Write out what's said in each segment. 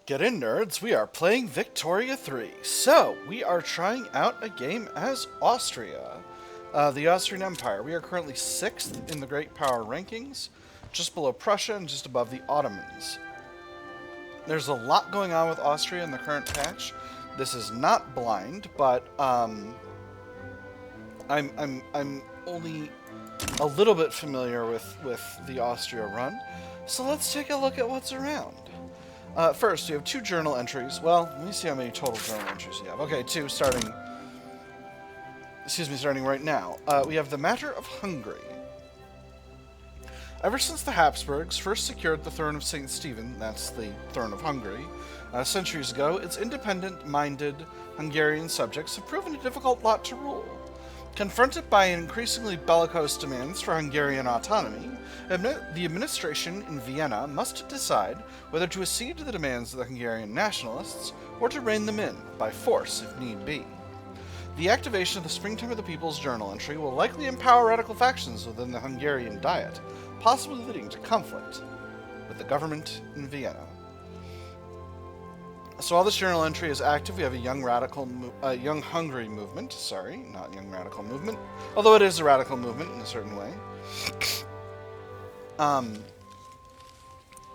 Get in, nerds. We are playing Victoria 3. So, we are trying out a game as Austria, the Austrian Empire. We are currently 6th in the Great Power rankings, just below Prussia and just above the Ottomans. There's a lot going on with Austria in the current patch. This is not blind, but I'm only a little bit familiar with the Austria run. So let's take a look at what's around. First, you have 2 journal entries. Well, let me see how many total journal entries you have. Okay, 2 starting right now. We have the matter of Hungary. Ever since the Habsburgs first secured the throne of St. Stephen, that's the throne of Hungary, centuries ago, its independent-minded Hungarian subjects have proven a difficult lot to rule. Confronted by increasingly bellicose demands for Hungarian autonomy, the administration in Vienna must decide whether to accede to the demands of the Hungarian nationalists or to rein them in, by force if need be. The activation of the Springtime of the People's journal entry will likely empower radical factions within the Hungarian Diet, possibly leading to conflict with the government in Vienna. So while this journal entry is active, we have a Young Hungary movement. Sorry, not Young Radical Movement. Although it is a radical movement in a certain way.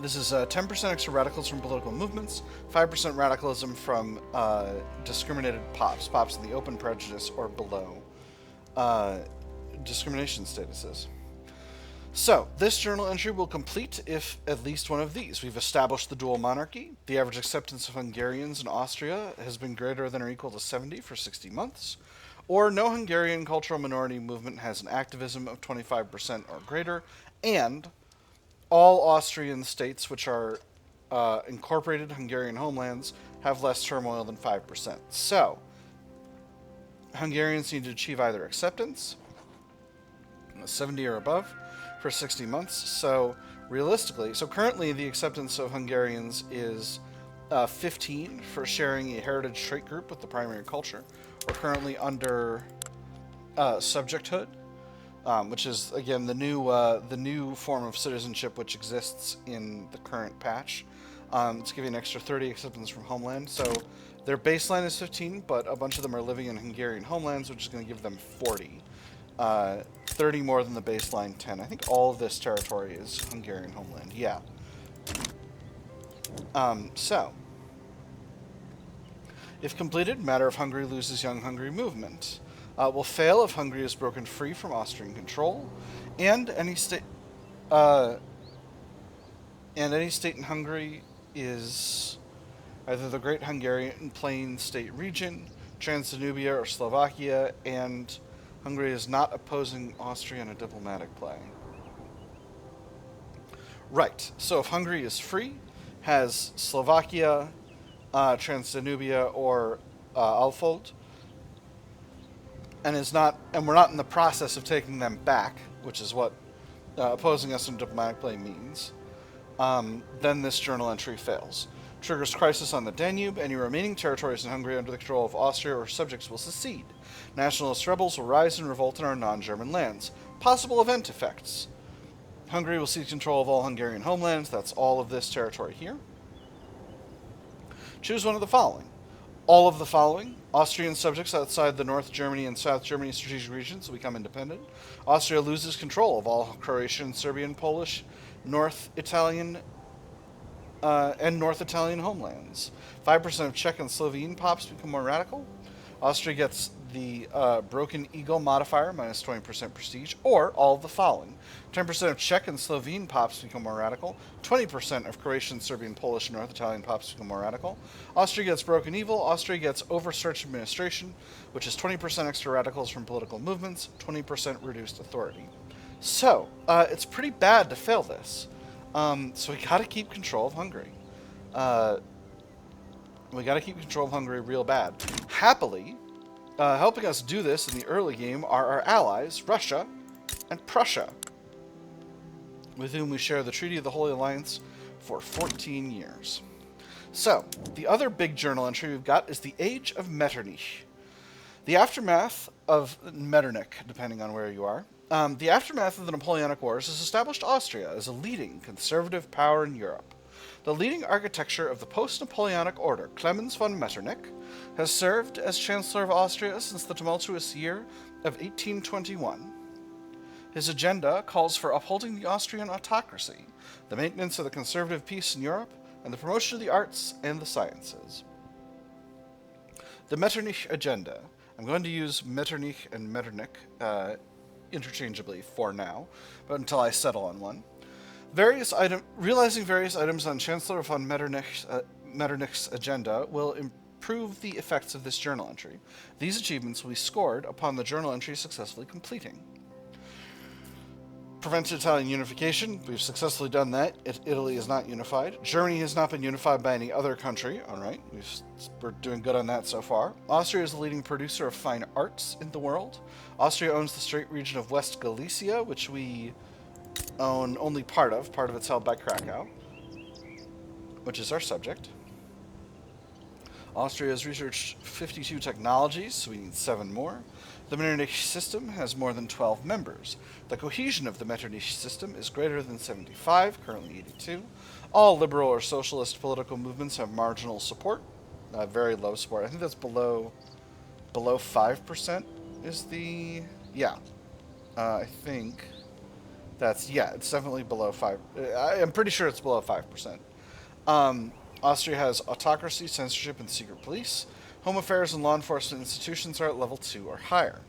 This is 10% extra radicals from political movements, 5% radicalism from discriminated pops in the open prejudice or below discrimination statuses. So, this journal entry will complete if at least one of these. We've established the dual monarchy. The average acceptance of Hungarians in Austria has been greater than or equal to 70 for 60 months. Or no Hungarian cultural minority movement has an activism of 25% or greater. And all Austrian states which are incorporated Hungarian homelands have less turmoil than 5%. So, Hungarians need to achieve either acceptance, 70 or above, for 60 months. So realistically, currently the acceptance of Hungarians is 15 for sharing a heritage trait group with the primary culture. We're currently under subjecthood, which is again the new form of citizenship which exists in the current patch. It's giving an extra 30 acceptance from homeland. So their baseline is 15, but a bunch of them are living in Hungarian homelands, which is going to give them 40. 30 more than the baseline 10. I think all of this territory is Hungarian homeland. Yeah. So, if completed, Matter of Hungary loses Young Hungary movement. Will fail if Hungary is broken free from Austrian control, and any state in Hungary is either the Great Hungarian Plain State region, Transdanubia, or Slovakia, and Hungary is not opposing Austria in a diplomatic play. Right, so if Hungary is free, has Slovakia, Transdanubia, or Alfold, and we're not in the process of taking them back, which is what opposing us in diplomatic play means, then this journal entry fails. Triggers crisis on the Danube. Any remaining territories in Hungary under the control of Austria or subjects will secede. Nationalist rebels will rise and revolt in our non-German lands. Possible event effects. Hungary will seize control of all Hungarian homelands. That's all of this territory here. Choose one of the following. All of the following. Austrian subjects outside the North Germany and South Germany strategic regions will become independent. Austria loses control of all Croatian, Serbian, Polish, North Italian homelands. 5% of Czech and Slovene pops become more radical. Austria gets the Broken Eagle modifier, minus 20% prestige, or all of the following. 10% of Czech and Slovene pops become more radical. 20% of Croatian, Serbian, Polish, and North Italian pops become more radical. Austria gets Broken Evil. Austria gets Overstretched Administration, which is 20% extra radicals from political movements, 20% reduced authority. So, it's pretty bad to fail this. So we gotta keep control of Hungary. We gotta keep control of Hungary real bad. Happily, helping us do this in the early game are our allies, Russia and Prussia, with whom we share the Treaty of the Holy Alliance for 14 years. So, the other big journal entry we've got is the Age of Metternich. The aftermath of Metternich, depending on where you are. The aftermath of the Napoleonic Wars has established Austria as a leading conservative power in Europe. The leading architecture of the post-Napoleonic order, Clemens von Metternich, has served as Chancellor of Austria since the tumultuous year of 1821. His agenda calls for upholding the Austrian autocracy, the maintenance of the conservative peace in Europe, and the promotion of the arts and the sciences. The Metternich agenda. I'm going to use Metternich and Metternich interchangeably for now, but until I settle on one. Realizing various items on Chancellor von Metternich's agenda will improve the effects of this journal entry. These achievements will be scored upon the journal entry successfully completing. Prevented Italian unification. We've successfully done that. Italy is not unified. Germany has not been unified by any other country. All right, we're doing good on that so far. Austria is the leading producer of fine arts in the world. Austria owns the Strait region of West Galicia, which we own only part of. Part of it's held by Krakow, which is our subject. Austria has researched 52 technologies, so we need 7 more. The Metternich system has more than 12 members. The cohesion of the Metternich system is greater than 75, currently 82. All liberal or socialist political movements have marginal support, very low support. I think that's below 5% is the, yeah. I think that's, yeah, it's definitely below 5. I'm pretty sure it's below 5%. Austria has autocracy, censorship, and secret police. Home affairs and law enforcement institutions are at level 2 or higher.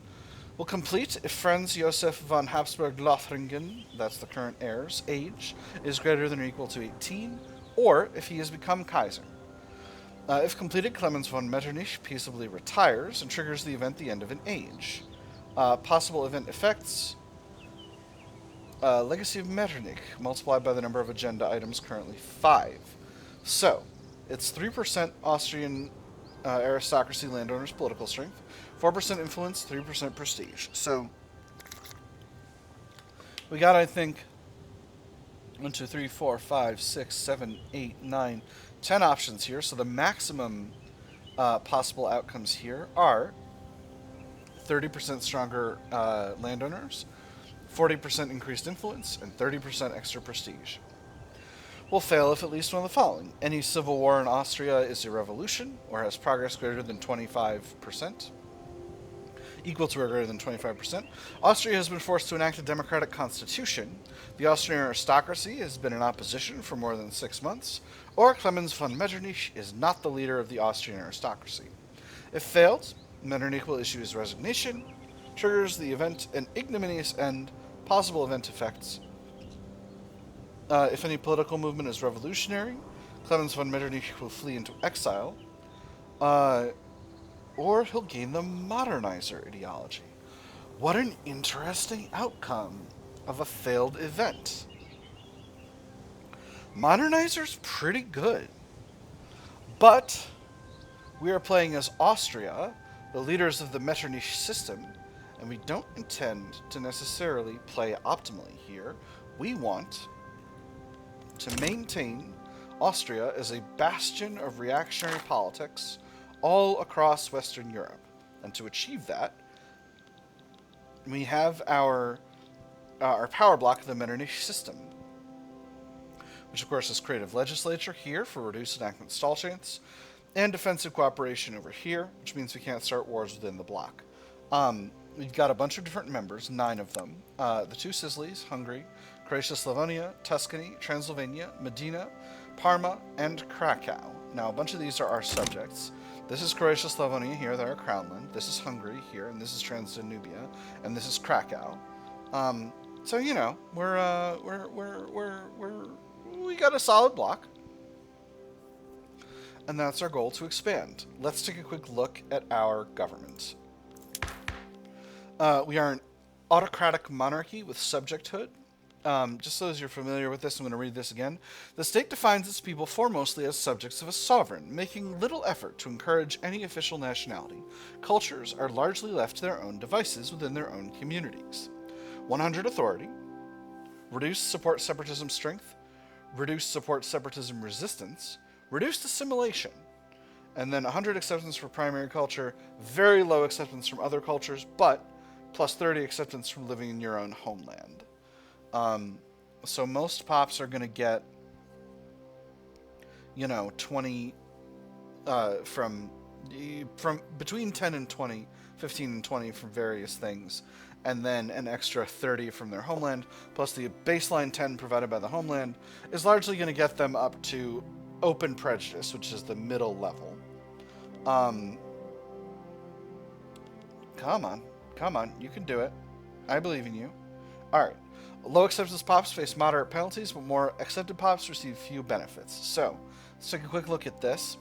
Will complete if Franz Josef von Habsburg-Lothringen, that's the current heir's, age is greater than or equal to 18, or if he has become Kaiser. If completed, Clemens von Metternich peaceably retires and triggers the event the end of an age. Possible event effects. Legacy of Metternich, multiplied by the number of agenda items, currently 5. So, it's 3% Austrian aristocracy landowners' political strength, 4% influence, 3% prestige. So, we got, I think, 1, 2, 3, 4, 5, 6, 7, 8, 9, 10 options here. So the maximum possible outcomes here are 30% stronger landowners, 40% increased influence, and 30% extra prestige. Will fail if at least one of the following. Any civil war in Austria is a revolution, or has progress greater than 25%, equal to or greater than 25%. Austria has been forced to enact a democratic constitution. The Austrian aristocracy has been in opposition for more than 6 months, or Clemens von Metternich is not the leader of the Austrian aristocracy. If failed, Metternich will issue his resignation, triggers the event an ignominious end, possible event effects. If any political movement is revolutionary, Clemens von Metternich will flee into exile, or he'll gain the modernizer ideology. What an interesting outcome of a failed event. Modernizer's pretty good, but we are playing as Austria, the leaders of the Metternich system, and we don't intend to necessarily play optimally here. We want to maintain Austria as a bastion of reactionary politics all across Western Europe. And to achieve that, we have our power block, the Metternich system, which of course is creative legislature here for reduced enactment stall chance, and defensive cooperation over here, which means we can't start wars within the block. We've got a bunch of different members, 9 of them. The 2 Sicilies, Hungary, Croatia, Slavonia, Tuscany, Transylvania, Medina, Parma, and Krakow. Now, a bunch of these are our subjects. This is Croatia, Slavonia here, they're our crownland. This is Hungary here, and this is Transdanubia, and this is Krakow. So you know, we got a solid block, and that's our goal to expand. Let's take a quick look at our government. We are an autocratic monarchy with subjecthood. Just so as you're familiar with this, I'm going to read this again. The state defines its people foremostly as subjects of a sovereign, making little effort to encourage any official nationality. Cultures are largely left to their own devices within their own communities. 100 authority, reduced support separatism strength, reduced support separatism resistance, reduced assimilation, and then 100 acceptance for primary culture, very low acceptance from other cultures, but plus 30 acceptance from living in your own homeland. So most pops are going to get 20 from between 10 and 20, 15 and 20 from various things, and then an extra 30 from their homeland, plus the baseline 10 provided by the homeland, is largely going to get them up to open prejudice, which is the middle level. Come on. Come on. You can do it. I believe in you. Alright. Low acceptance pops face moderate penalties, but more accepted pops receive few benefits. So, let's take a quick look at this.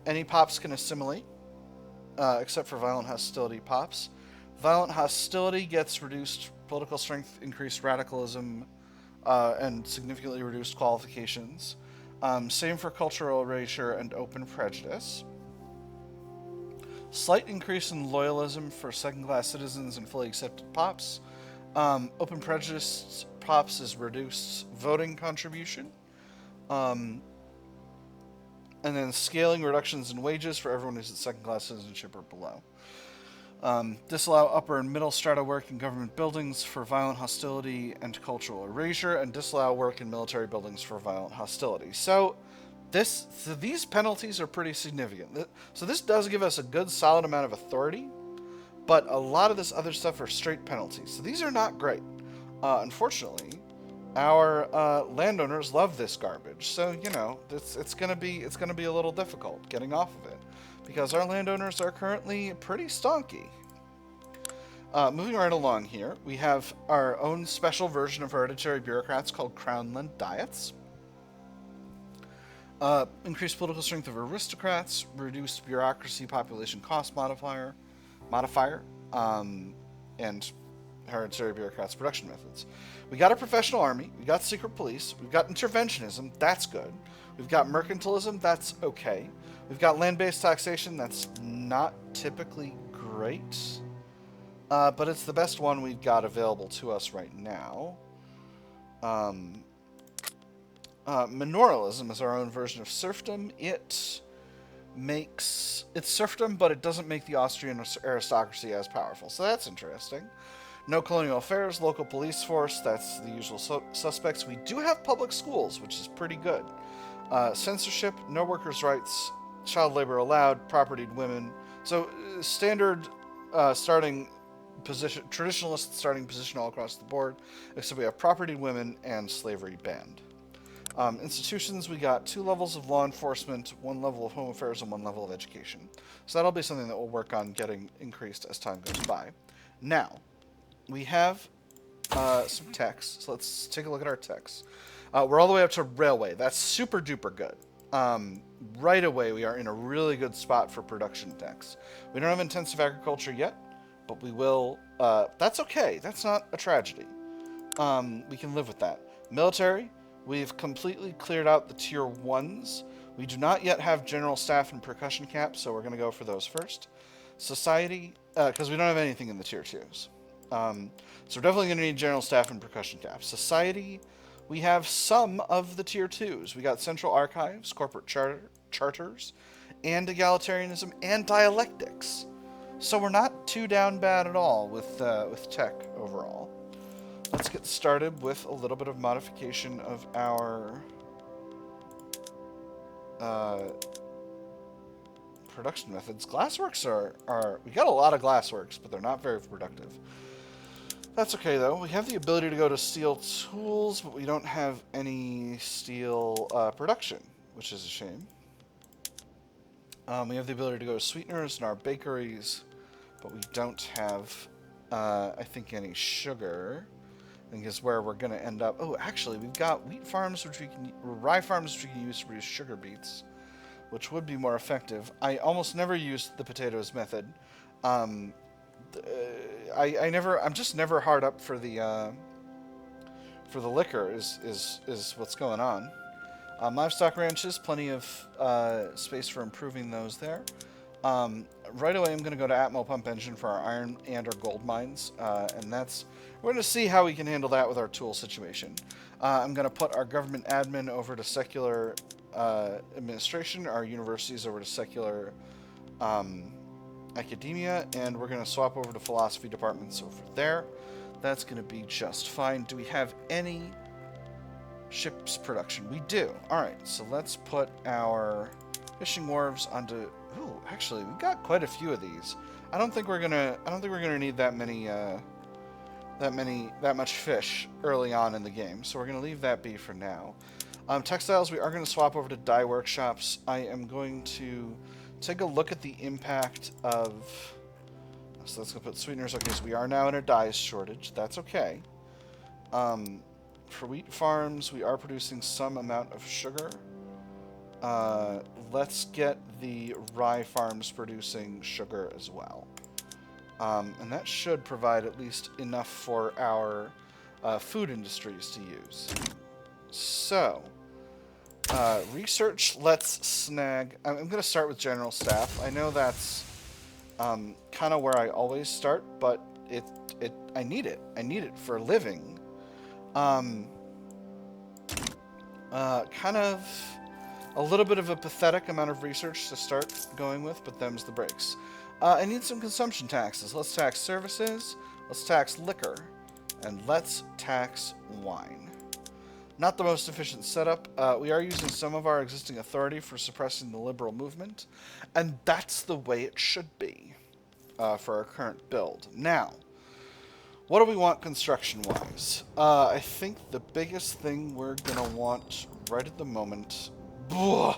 Any pops can assimilate, except for violent hostility pops. Violent hostility gets reduced political strength, increased radicalism, and significantly reduced qualifications. Same for cultural erasure and open prejudice. Slight increase in loyalism for second-class citizens and fully accepted pops. Open prejudice pops is reduced voting contribution. And then scaling reductions in wages for everyone who's at second-class citizenship or below. Disallow upper and middle strata work in government buildings for violent hostility and cultural erasure, and disallow work in military buildings for violent hostility. So these penalties are pretty significant. So this does give us a good solid amount of authority, but a lot of this other stuff are straight penalties. So these are not great. Unfortunately, our landowners love this garbage. So it's gonna be a little difficult getting off of it, because our landowners are currently pretty stonky. Moving right along here, we have our own special version of hereditary bureaucrats called Crownland Diets. Increased political strength of aristocrats, reduced bureaucracy population cost modifier, and hereditary bureaucrats production methods. We got a professional army, we got secret police, we've got interventionism, that's good. We've got mercantilism, that's okay. We've got land-based taxation, that's not typically great. But it's the best one we've got available to us right now. Manoralism is our own version of serfdom. It's serfdom, but it doesn't make the Austrian aristocracy as powerful. So that's interesting. No colonial affairs, local police force, that's the usual suspects. We do have public schools, which is pretty good. Censorship, no workers' rights, child labor allowed, propertied women. So standard starting position, traditionalist starting position all across the board, except we have propertied women and slavery banned. Institutions, we got 2 levels of law enforcement, 1 level of home affairs, and 1 level of education. So that'll be something that we'll work on getting increased as time goes by. Now, we have some techs, so let's take a look at our techs. We're all the way up to railway. That's super duper good. Right away, we are in a really good spot for production techs. We don't have intensive agriculture yet, but we will. That's okay. That's not a tragedy. We can live with that. Military, we've completely cleared out the tier 1s. We do not yet have general staff and percussion caps, so we're going to go for those first. Society, because we don't have anything in the tier 2s. So we're definitely going to need general staff and percussion caps. Society, we have some of the tier 2s. We got central archives, corporate charters, and egalitarianism, and dialectics. So we're not too down bad at all with tech overall. Let's get started with a little bit of modification of our production methods. Glassworks are we got a lot of glassworks, but they're not very productive. That's okay though. We have the ability to go to steel tools, but we don't have any steel production, which is a shame. We have the ability to go to sweeteners in our bakeries, but we don't have, I think, any sugar. I think is where we're going to end up. Oh, actually, we've got wheat farms, rye farms, which we can use to produce sugar beets, which would be more effective. I almost never use the potatoes method. I'm just never hard up for the liquor is what's going on. Livestock ranches, plenty of space for improving those there. Right away, I'm going to go to Atmo pump engine for our iron and our gold mines, and we're going to see how we can handle that with our tool situation. I'm going to put our government admin over to secular administration, our universities over to secular academia, and we're going to swap over to philosophy departments over there. That's going to be just fine. Do we have any Ships production. We do. Alright, so let's put our fishing wharves onto... Ooh, actually, we got quite a few of these. I don't think we're gonna need that much fish early on in the game, so we're gonna leave that be for now. Textiles, we are gonna swap over to dye workshops. I am going to take a look at the impact of... So let's go put sweeteners. Okay, so we are now in a dyes shortage. That's okay. For wheat farms, we are producing some amount of sugar. Let's get the rye farms producing sugar as well. And that should provide at least enough for our food industries to use. So, research, let's snag... I'm going to start with general staff. I know that's kind of where I always start, but I need it. I need it for a living. Kind of a little bit of a pathetic amount of research to start going with, but them's the breaks. I need some consumption taxes. Let's tax services, let's tax liquor, and let's tax wine. Not the most efficient setup. We are using some of our existing authority for suppressing the liberal movement, and that's the way it should be for our current build. Now, what do we want construction-wise? I think the biggest thing we're going to want right at the moment... Oh,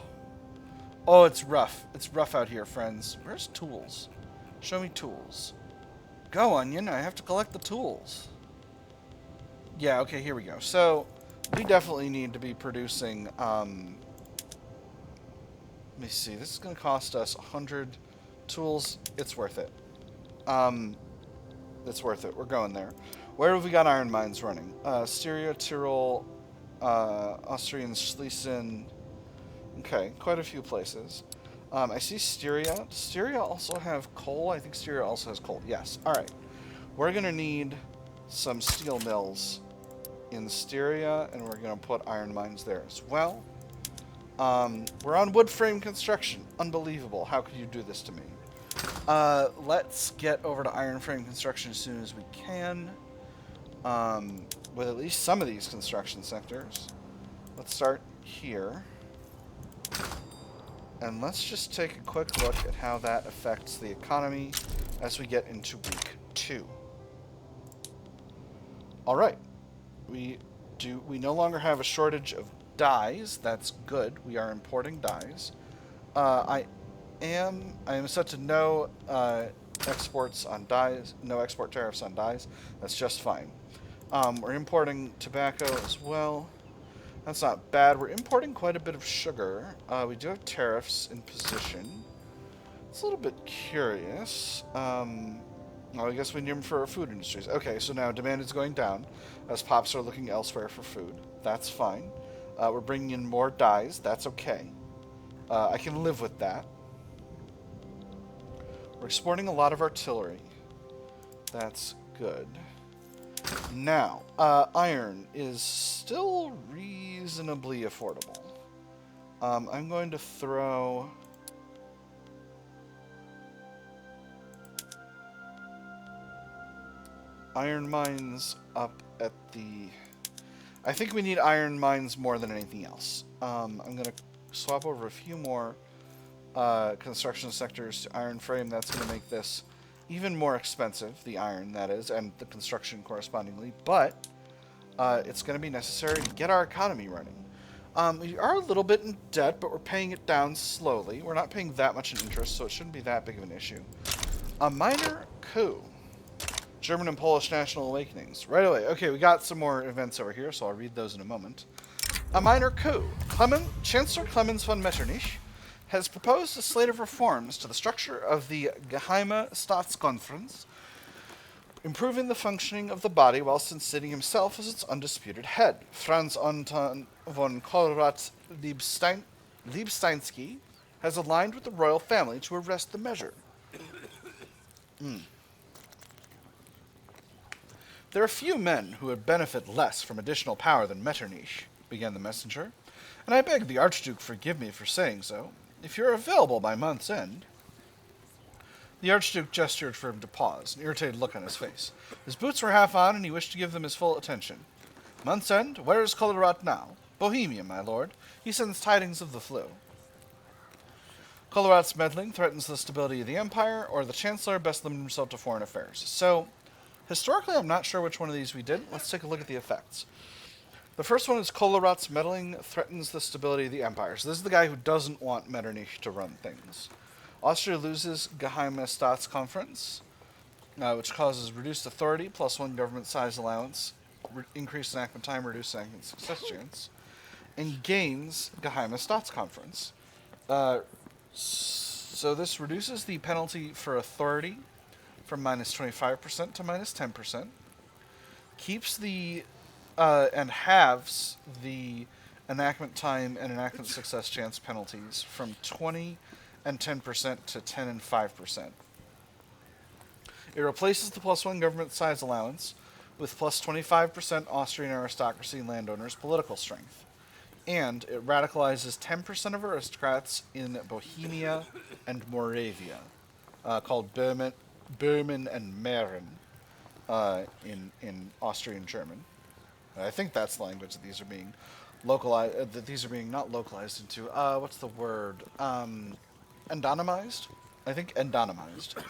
it's rough. It's rough out here, friends. Where's tools? Show me tools. Go, Onion. I have to collect the tools. Yeah, okay, here we go. So, we definitely need to be producing... let me see. This is going to cost us 100 tools. It's worth it. It's worth it. We're going there. Where have we got iron mines running? Styria, Tyrol, Austrian, Schlesien. Okay, quite a few places. I see Styria. Does Styria also have coal? I think Styria also has coal. Yes. Alright. We're going to need some steel mills in Styria, and we're going to put iron mines there as well. We're on wood frame construction. Unbelievable. How could you do this to me? Let's get over to iron frame construction as soon as we can. With at least some of these construction sectors. Let's start here. And let's just take a quick look at how that affects the economy as we get into week 2. Alright. We no longer have a shortage of dyes. That's good. We are importing dyes. I am set to no exports on dyes, no export tariffs on dyes. That's just fine. We're importing tobacco as well. That's not bad. We're importing quite a bit of sugar. We do have tariffs in position. It's a little bit curious. Well, I guess we need them for our food industries. Okay, so now demand is going down as pops are looking elsewhere for food. That's fine. We're bringing in more dyes. That's okay. I can live with that. We're exporting a lot of artillery. That's good. Now, iron is still reasonably affordable. I'm going to throw... iron mines up at the... I think we need iron mines more than anything else. I'm going to swap over a few more construction sectors to iron frame. That's going to make this even more expensive, the iron, that is, and the construction correspondingly, but it's going to be necessary to get our economy running. We are a little bit in debt, but we're paying it down slowly. We're not paying that much in interest, so it shouldn't be that big of an issue. A minor coup. German and Polish national awakenings. Right away. Okay, we got some more events over here, so I'll read those in a moment. A minor coup. Chancellor Clemens von Metternich has proposed a slate of reforms to the structure of the Geheime Staatskonferenz, improving the functioning of the body whilst sitting himself as its undisputed head. Franz Anton von Kohlrath-Liebsteinsky has aligned with the royal family to arrest the measure. There are few men who would benefit less from additional power than Metternich, began the messenger, and I beg the Archduke forgive me for saying so. If you're available by month's end... The Archduke gestured for him to pause, an irritated look on his face. His boots were half on, and he wished to give them his full attention. Month's end, where is Colorado now? Bohemia, my lord. He sends tidings of the flu. Colorad's meddling threatens the stability of the empire, or the chancellor best limit himself to foreign affairs. So, historically, I'm not sure which one of these we did. Let's take a look at the effects. The first one is Colorad's meddling threatens the stability of the empire. So this is the guy who doesn't want Metternich to run things. Austria loses Geheime Staatskonferenz, which causes reduced authority, +1 government size allowance, increased enactment time, reduced enactment success chance, and gains Geheime Staatskonferenz. So this reduces the penalty for authority from -25% to -10%, keeps the and halves the enactment time and enactment success chance penalties from 20 and 10% to 10 and 5%. It replaces the +1 government size allowance with +25% Austrian aristocracy and landowners' political strength. And it radicalizes 10% of aristocrats in Bohemia and Moravia, called Böhmen and Mähren in Austrian German. I think that's the language that these are being localized. That these are being not localized into. What's the word? Endonymized. I think endonymized.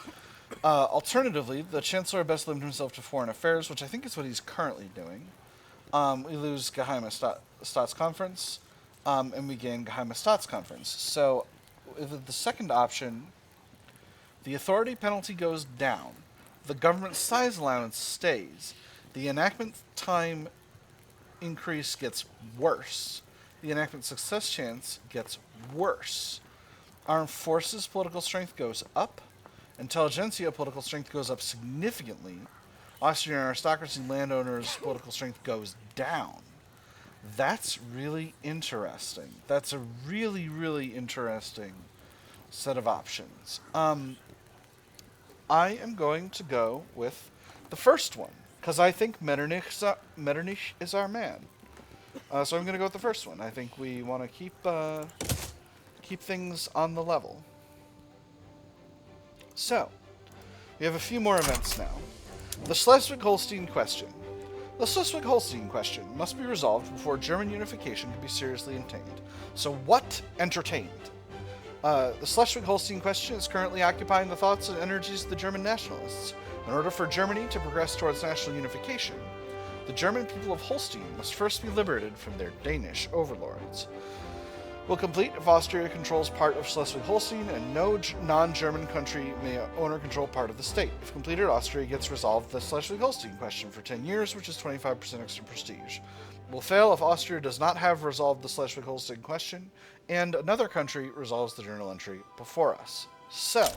Alternatively, the chancellor best limited himself to foreign affairs, which I think is what he's currently doing. We lose Geheime Staatskonferenz, and we gain Geheime Staatskonferenz. So, with the second option, the authority penalty goes down. The government size allowance stays. The enactment time increase gets worse. The enactment success chance gets worse. Armed forces political strength goes up. Intelligentsia political strength goes up significantly. Austrian aristocracy landowners political strength goes down. That's really interesting. That's a really, really interesting set of options. I am going to go with the first one, because I think Metternich is our man. So I'm going to go with the first one. I think we want to keep things on the level. So, we have a few more events now. The Schleswig-Holstein question. The Schleswig-Holstein question must be resolved before German unification can be seriously entertained. So what entertained? The Schleswig-Holstein question is currently occupying the thoughts and energies of the German nationalists. In order for Germany to progress towards national unification, the German people of Holstein must first be liberated from their Danish overlords. Will complete if Austria controls part of Schleswig-Holstein and no non-German country may own or control part of the state. If completed, Austria gets resolved the Schleswig-Holstein question for 10 years, which is 25% extra prestige. Will fail if Austria does not have resolved the Schleswig-Holstein question and another country resolves the journal entry before us. So,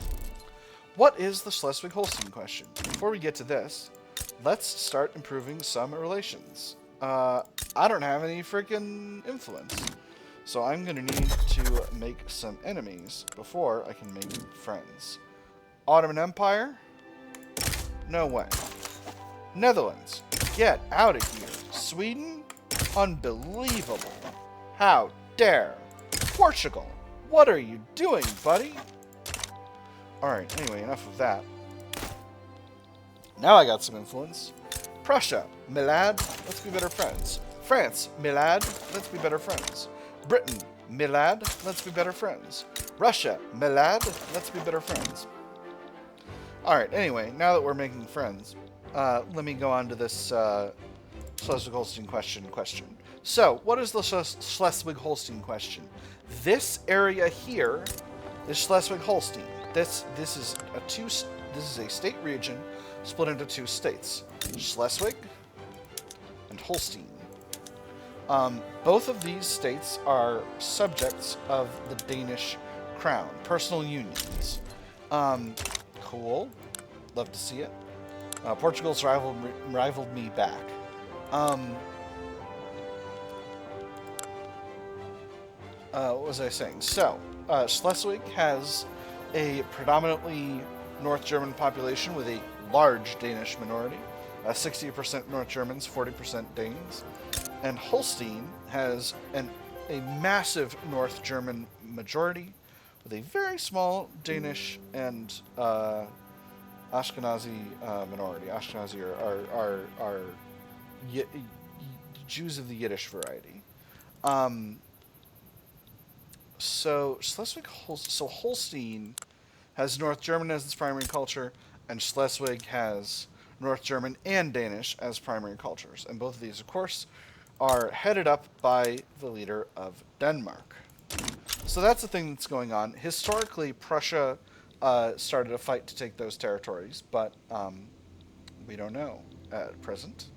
what is the Schleswig-Holstein question? Before we get to this, let's start improving some relations. I don't have any freaking influence. So I'm going to need to make some enemies before I can make friends. Ottoman Empire? No way. Netherlands? Get out of here. Sweden? Unbelievable. How dare. Portugal? What are you doing, buddy? Alright, anyway, enough of that. Now I got some influence. Prussia? Milad? Let's be better friends. France? Milad? Let's be better friends. Britain, Milad, let's be better friends. Russia, Milad, let's be better friends. Alright, anyway, now that we're making friends, let me go on to this Schleswig-Holstein question. So, what is the Schleswig-Holstein question? This area here is Schleswig-Holstein. This is a state region split into two states, Schleswig and Holstein. Both of these states are subjects of the Danish crown, personal unions. Cool. Love to see it. Portugal's rivaled me back. What was I saying? So, Schleswig has a predominantly North German population with a large Danish minority. 60% North Germans, 40% Danes. And Holstein has a massive North German majority with a very small Danish and Ashkenazi minority. Ashkenazi are Jews of the Yiddish variety. So Holstein has North German as its primary culture, and Schleswig has North German and Danish as primary cultures. And both of these, of course, are headed up by the leader of Denmark. So that's the thing that's going on. Historically, Prussia started a fight to take those territories, but we don't know at present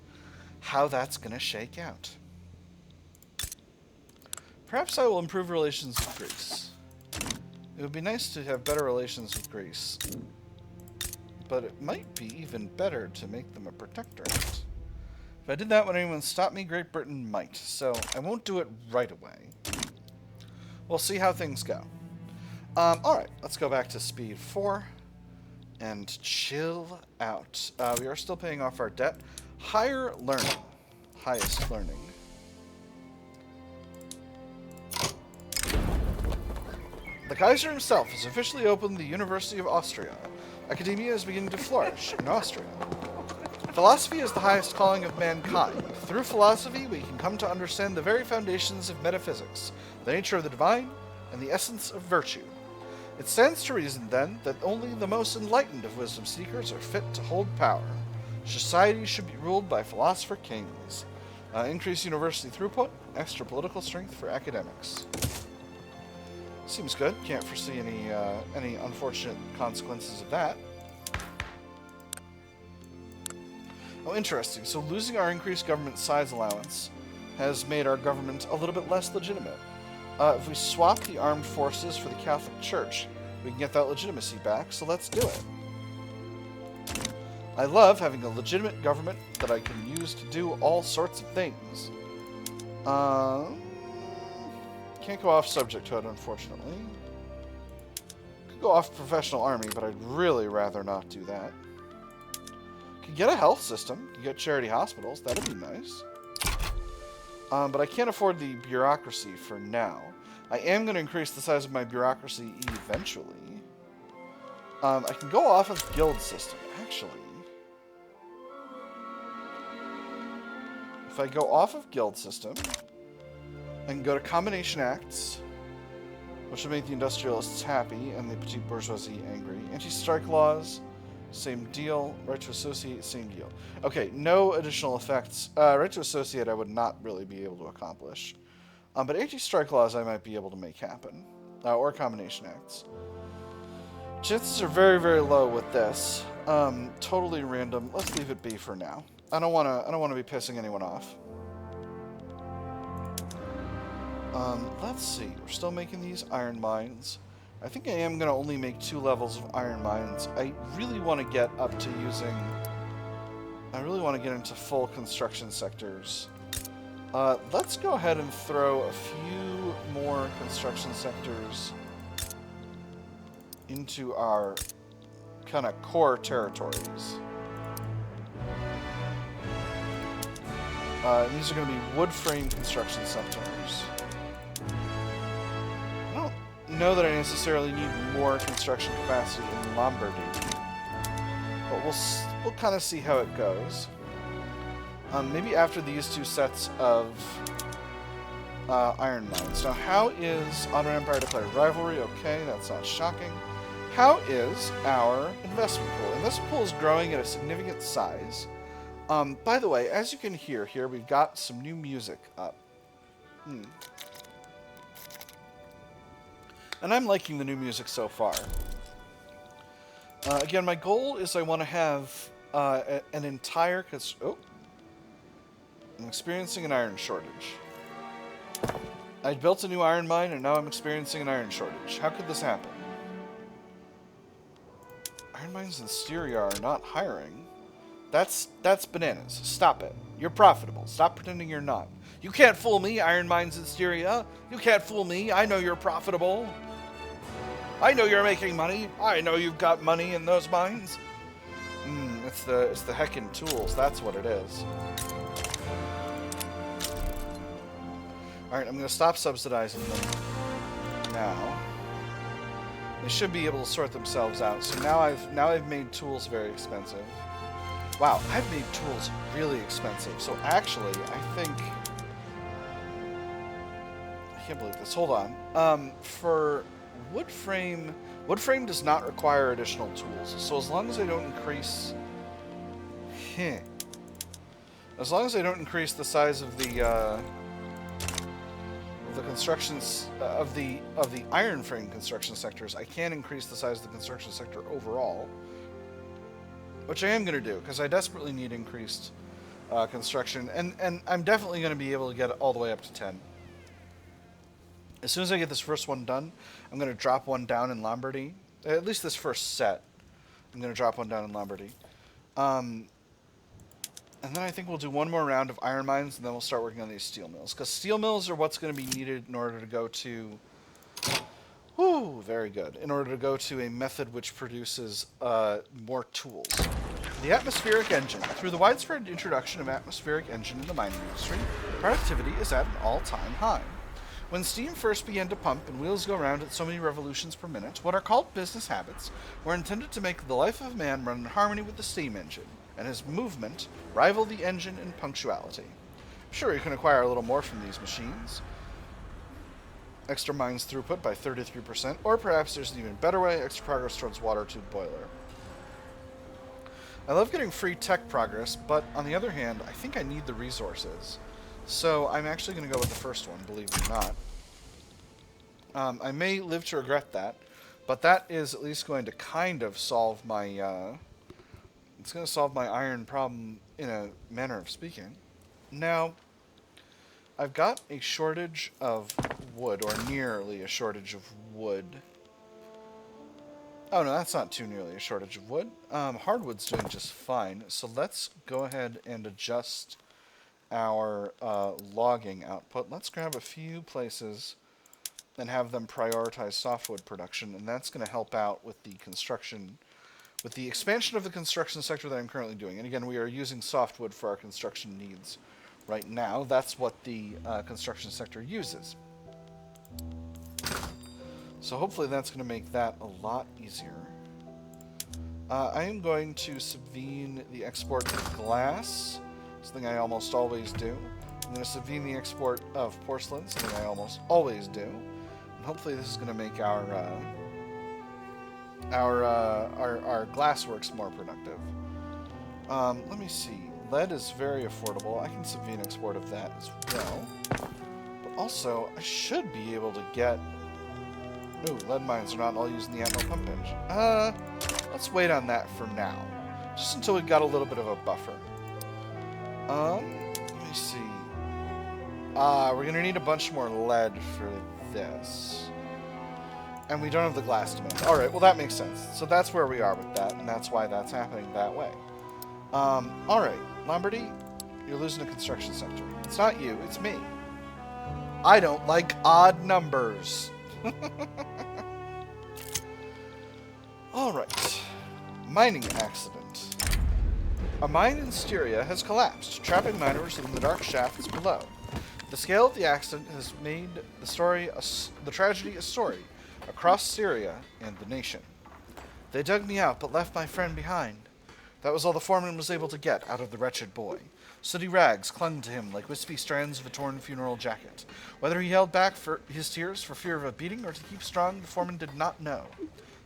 how that's going to shake out. Perhaps I will improve relations with Greece. It would be nice to have better relations with Greece, but it might be even better to make them a protectorate. If I did that, would anyone stop me? Great Britain might, so I won't do it right away. We'll see how things go. Alright, let's go back to speed 4 and chill out. We are still paying off our debt. Higher learning. Highest learning. The Kaiser himself has officially opened the University of Austria. Academia is beginning to flourish in Austria. Philosophy is the highest calling of mankind. Through philosophy, we can come to understand the very foundations of metaphysics, the nature of the divine, and the essence of virtue. It stands to reason, then, that only the most enlightened of wisdom seekers are fit to hold power. Society should be ruled by philosopher kings. Increase university throughput, extra political strength for academics. Seems good. Can't foresee any unfortunate consequences of that. Oh, interesting. So losing our increased government size allowance has made our government a little bit less legitimate. If we swap the armed forces for the Catholic Church, we can get that legitimacy back, so let's do it. I love having a legitimate government that I can use to do all sorts of things. Can't go off subjecthood, unfortunately. Could go off professional army, but I'd really rather not do that. Could get a health system. Could get charity hospitals. That'd be nice. But I can't afford the bureaucracy for now. I am going to increase the size of my bureaucracy eventually. I can go off of guild system, actually. If I go off of guild system, I can go to combination acts, which will make the industrialists happy and the petite bourgeoisie angry. Anti-strike laws, same deal. Right to associate, same deal. Okay, no additional effects. Right to associate I would not really be able to accomplish. But anti-strike laws I might be able to make happen. Or combination acts. Chances are very, very low with this. Totally random. Let's leave it be for now. I don't wanna be pissing anyone off. Let's see. We're still making these iron mines. I think I am going to only make 2 levels of iron mines. I really want to get up to using... I really want to get into full construction sectors. Let's go ahead and throw a few more construction sectors into our kind of core territories. These are going to be wood frame construction sectors. Know that I necessarily need more construction capacity in Lombardy, but we'll kind of see how it goes. Maybe after these 2 sets of iron mines. Now, how is Ottoman Empire declared rivalry? Okay, that's not shocking. How is our investment pool? Investment pool is growing at a significant size. By the way, as you can hear here, we've got some new music up. And I'm liking the new music so far. Again, my goal is I want to have an entire... Oh! I'm experiencing an iron shortage. I built a new iron mine, and now I'm experiencing an iron shortage. How could this happen? Iron mines in Styria are not hiring. That's bananas. Stop it. You're profitable. Stop pretending you're not. You can't fool me, iron mines in Styria. You can't fool me. I know you're profitable. I know you're making money. I know you've got money in those mines. It's the heckin' tools. That's what it is. Alright, I'm going to stop subsidizing them now. They should be able to sort themselves out. So now I've made tools very expensive. Wow, I've made tools really expensive. So actually, I think can't believe this. Hold on. For wood frame does not require additional tools. So as long as I don't increase... As long as I don't increase the size of the constructions of the iron frame construction sectors, I can increase the size of the construction sector overall, which I am going to do because I desperately need increased construction, and I'm definitely going to be able to get it all the way up to 10. As soon as I get this first one done, I'm going to drop one down in Lombardy. At least this first set, I'm going to drop one down in Lombardy. And then I think we'll do one more round of iron mines, and then we'll start working on these steel mills. Because steel mills are what's going to be needed in order to go to... Whew, very good. In order to go to a method which produces more tools. The atmospheric engine. Through the widespread introduction of atmospheric engine in the mining industry, productivity is at an all-time high. When steam first began to pump and wheels go round at so many revolutions per minute, what are called business habits were intended to make the life of man run in harmony with the steam engine, and his movement rival the engine in punctuality. Sure, you can acquire a little more from these machines. Extra mines throughput by 33%, or perhaps there's an even better way, extra progress towards water tube boiler. I love getting free tech progress, but on the other hand, I think I need the resources. So I'm actually going to go with the first one, believe it or not. I may live to regret that, but that is at least going to kind of solve my... it's going to solve my iron problem in a manner of speaking. Now, I've got a shortage of wood, or nearly a shortage of wood. Oh no, that's not too nearly a shortage of wood. Hardwood's doing just fine, so let's go ahead and adjust our logging output. Let's grab a few places and have them prioritize softwood production, and that's going to help out with the construction, with the expansion of the construction sector that I'm currently doing. And again, we are using softwood for our construction needs right now. That's what the construction sector uses. So hopefully that's going to make that a lot easier. I am going to subvene the export of glass, something I almost always do. I'm going to subvene the export of porcelain, something I almost always do. And hopefully this is going to make our glassworks more productive. Let me see. Lead is very affordable. I can subvene export of that as well. But also, I should be able to get... Ooh, lead mines are not all using the Atmo pump engine. Let's wait on that for now. Just until we've got a little bit of a buffer. Let me see. We're gonna need a bunch more lead for this. And we don't have the glass demand. Alright, well that makes sense. So that's where we are with that, and that's why that's happening that way. Alright, Lombardy, you're losing a construction sector. It's not you, it's me. I don't like odd numbers. Alright. Mining accident. A mine in Styria has collapsed, trapping miners in the dark shafts below. The scale of the accident has made the tragedy a story across Syria and the nation. They dug me out, but left my friend behind. That was all the foreman was able to get out of the wretched boy. Sooty rags clung to him like wispy strands of a torn funeral jacket. Whether he held back for his tears for fear of a beating or to keep strong, the foreman did not know.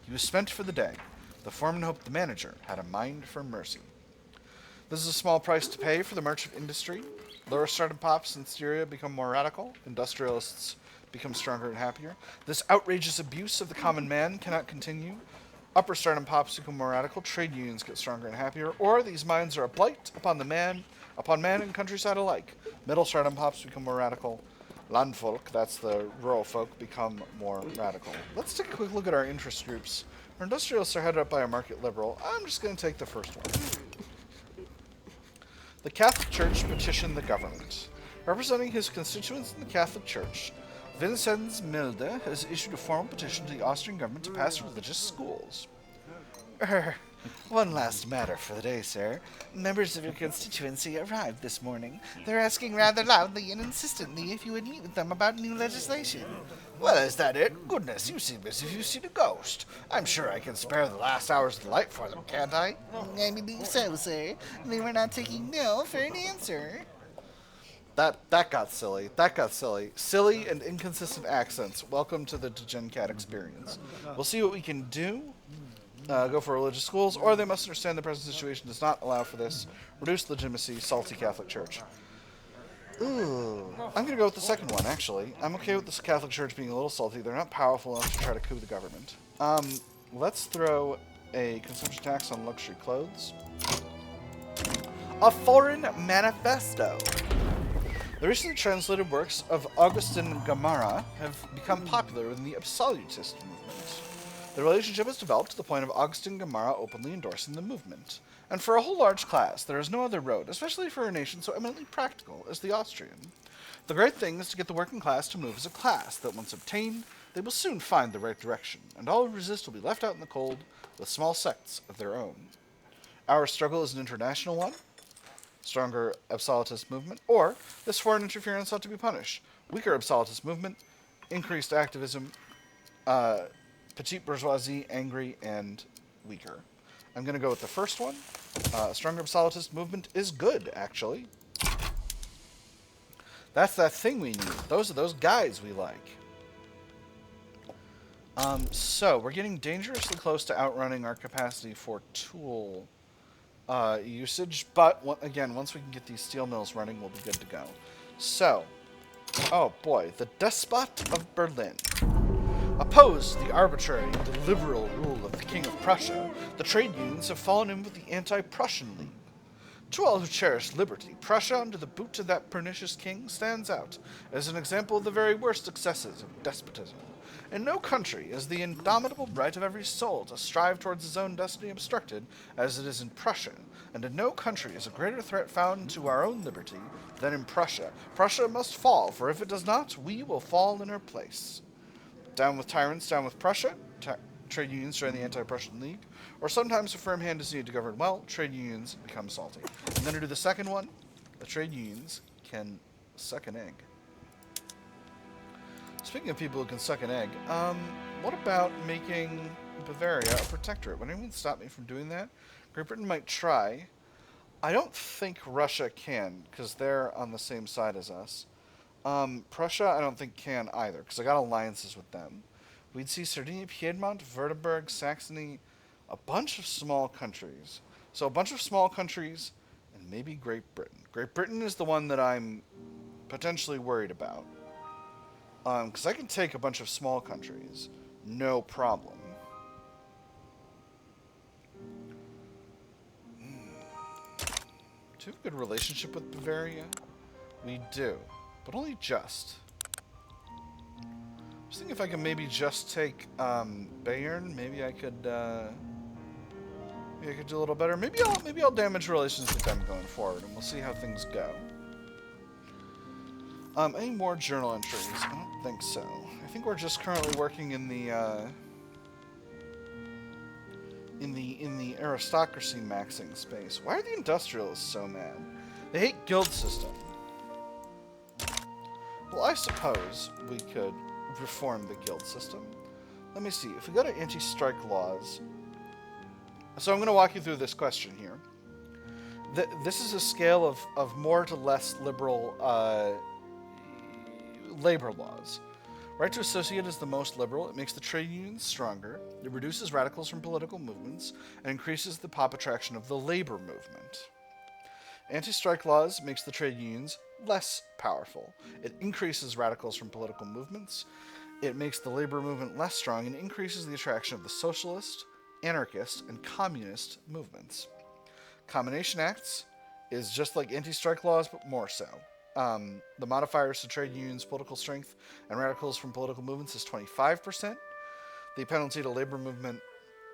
He was spent for the day. The foreman hoped the manager had a mind for mercy. This is a small price to pay for the merchant industry. Lower stardom pops in Styria become more radical. Industrialists become stronger and happier. This outrageous abuse of the common man cannot continue. Upper stardom pops become more radical. Trade unions get stronger and happier. Or these mines are a blight upon man and countryside alike. Middle stardom pops become more radical. Landfolk, that's the rural folk, become more radical. Let's take a quick look at our interest groups. Our industrialists are headed up by a market liberal. I'm just going to take the first one. The Catholic Church petitioned the government. Representing his constituents in the Catholic Church, Vincenz Milde has issued a formal petition to the Austrian government to pass religious schools. One last matter for the day, sir. Members of your constituency arrived this morning. They're asking rather loudly and insistently if you would meet with them about new legislation. Well, is that it? Goodness, you seem as if you've seen a ghost. I'm sure I can spare the last hours of the light for them, can't I? I believe so, sir. They were not taking no for an answer. that got silly. That got silly. Silly and inconsistent accents. Welcome to the DegenCat experience. We'll see what we can do. Go for religious schools, or they must understand the present situation does not allow for this. Reduce legitimacy, salty Catholic Church. Ooh. I'm going to go with the second one, actually. I'm okay with the Catholic Church being a little salty. They're not powerful enough to try to coup the government. Let's throw a consumption tax on luxury clothes. A foreign manifesto. The recently translated works of Augustin Gamarra have become popular within the absolutist movement. The relationship has developed to the point of Augustin Gamarra openly endorsing the movement. And for a whole large class, there is no other road, especially for a nation so eminently practical as the Austrian. The great thing is to get the working class to move as a class, that once obtained, they will soon find the right direction, and all who resist will be left out in the cold with small sects of their own. Our struggle is an international one, stronger absolutist movement, or this foreign interference ought to be punished. Weaker absolutist movement, increased activism, petite bourgeoisie, angry and weaker. I'm going to go with the first one. Stronger absolutist movement is good, actually. That's that thing we need. Those are those guys we like. So, we're getting dangerously close to outrunning our capacity for tool usage, but again, once we can get these steel mills running, we'll be good to go. So, oh boy, the despot of Berlin. Opposed to the arbitrary and illiberal rule of the King of Prussia, the trade unions have fallen in with the anti-Prussian League. To all who cherish liberty, Prussia, under the boot of that pernicious king, stands out as an example of the very worst excesses of despotism. In no country is the indomitable right of every soul to strive towards his own destiny obstructed as it is in Prussia, and in no country is a greater threat found to our own liberty than in Prussia. Prussia must fall, for if it does not, we will fall in her place. Down with tyrants, down with Prussia. Trade unions join the anti-Prussian League. Or sometimes a firm hand is needed to govern well. Trade unions become salty. And then to do the second one, the trade unions can suck an egg. Speaking of people who can suck an egg, what about making Bavaria a protectorate? Would anyone stop me from doing that? Great Britain might try. I don't think Russia can, because they're on the same side as us. Prussia, I don't think can either, because I got alliances with them. We'd see Sardinia, Piedmont, Württemberg, Saxony, a bunch of small countries. So a bunch of small countries, and maybe Great Britain. Great Britain is the one that I'm potentially worried about. Because I can take a bunch of small countries, no problem. Do you have a good relationship with Bavaria? We do. But only just. I was thinking if I could maybe just take Bayern, maybe I could do a little better. Maybe I'll damage relations with them going forward, and we'll see how things go. Any more journal entries? I don't think so. I think we're just currently working in the aristocracy maxing space. Why are the industrialists so mad? They hate guild system. Well, I suppose we could reform the guild system. Let me see. If we go to anti-strike laws... So I'm going to walk you through this question here. This is a scale of more to less liberal labor laws. Right to associate is the most liberal. It makes the trade unions stronger. It reduces radicals from political movements and increases the pop attraction of the labor movement. Anti-strike laws makes the trade unions less powerful. It increases radicals from political movements. It makes the labor movement less strong and increases the attraction of the socialist, anarchist, and communist movements. Combination Acts is just like anti-strike laws, but more so. The modifiers to trade unions' political strength and radicals from political movements is 25%. The penalty to labor movement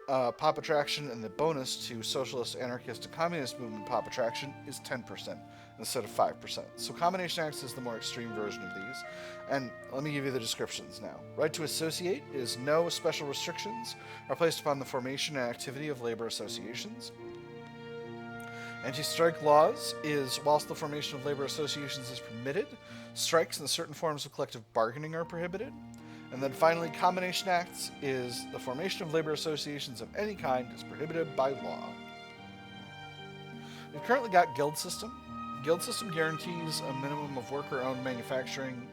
pop attraction and the bonus to socialist, anarchist, and communist movement pop attraction is 10% instead of 5%. So Combination Acts is the more extreme version of these. And let me give you the descriptions now. Right to associate is no special restrictions are placed upon the formation and activity of labor associations. Anti-strike laws is, whilst the formation of labor associations is permitted, strikes and certain forms of collective bargaining are prohibited. And then finally, Combination Acts is the formation of labor associations of any kind is prohibited by law. We've currently got guild system. guild system guarantees a minimum of worker-owned manufacturing,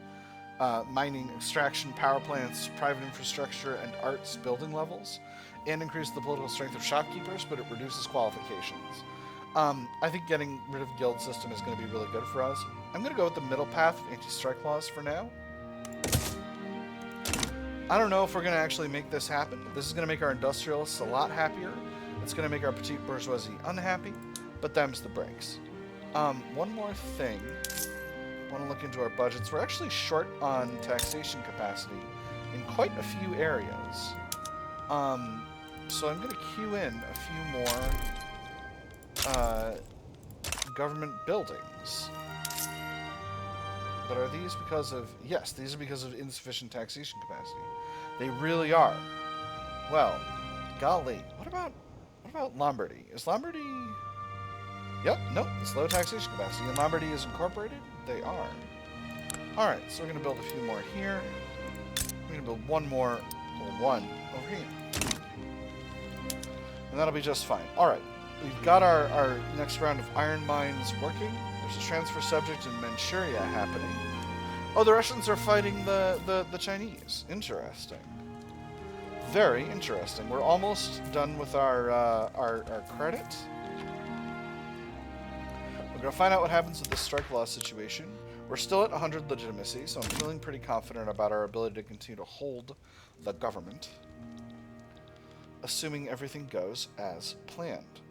mining, extraction, power plants, private infrastructure, and arts building levels, and increases the political strength of shopkeepers, but it reduces qualifications. I think getting rid of guild system is going to be really good for us. I'm going to go with the middle path of anti-strike laws for now. I don't know if we're going to actually make this happen. This is going to make our industrialists a lot happier. It's going to make our petite bourgeoisie unhappy, but them's the breaks. One more thing. I want to look into our budgets. We're actually short on taxation capacity in quite a few areas. So I'm going to queue in a few more government buildings. But are these because of... Yes, these are because of insufficient taxation capacity. They really are. Well, golly. What about Lombardy? Is Lombardy... Yep, nope, it's low taxation capacity. And Lombardy is incorporated? They are. Alright, so we're going to build a few more here. We're going to build one more, or one, over here. And that'll be just fine. Alright, we've got our next round of iron mines working. There's a transfer subject in Manchuria happening. Oh, the Russians are fighting the Chinese. Interesting. Very interesting. We're almost done with our credit. We're going to find out what happens with this strike law situation. We're still at 100 legitimacy, so I'm feeling pretty confident about our ability to continue to hold the government, assuming everything goes as planned.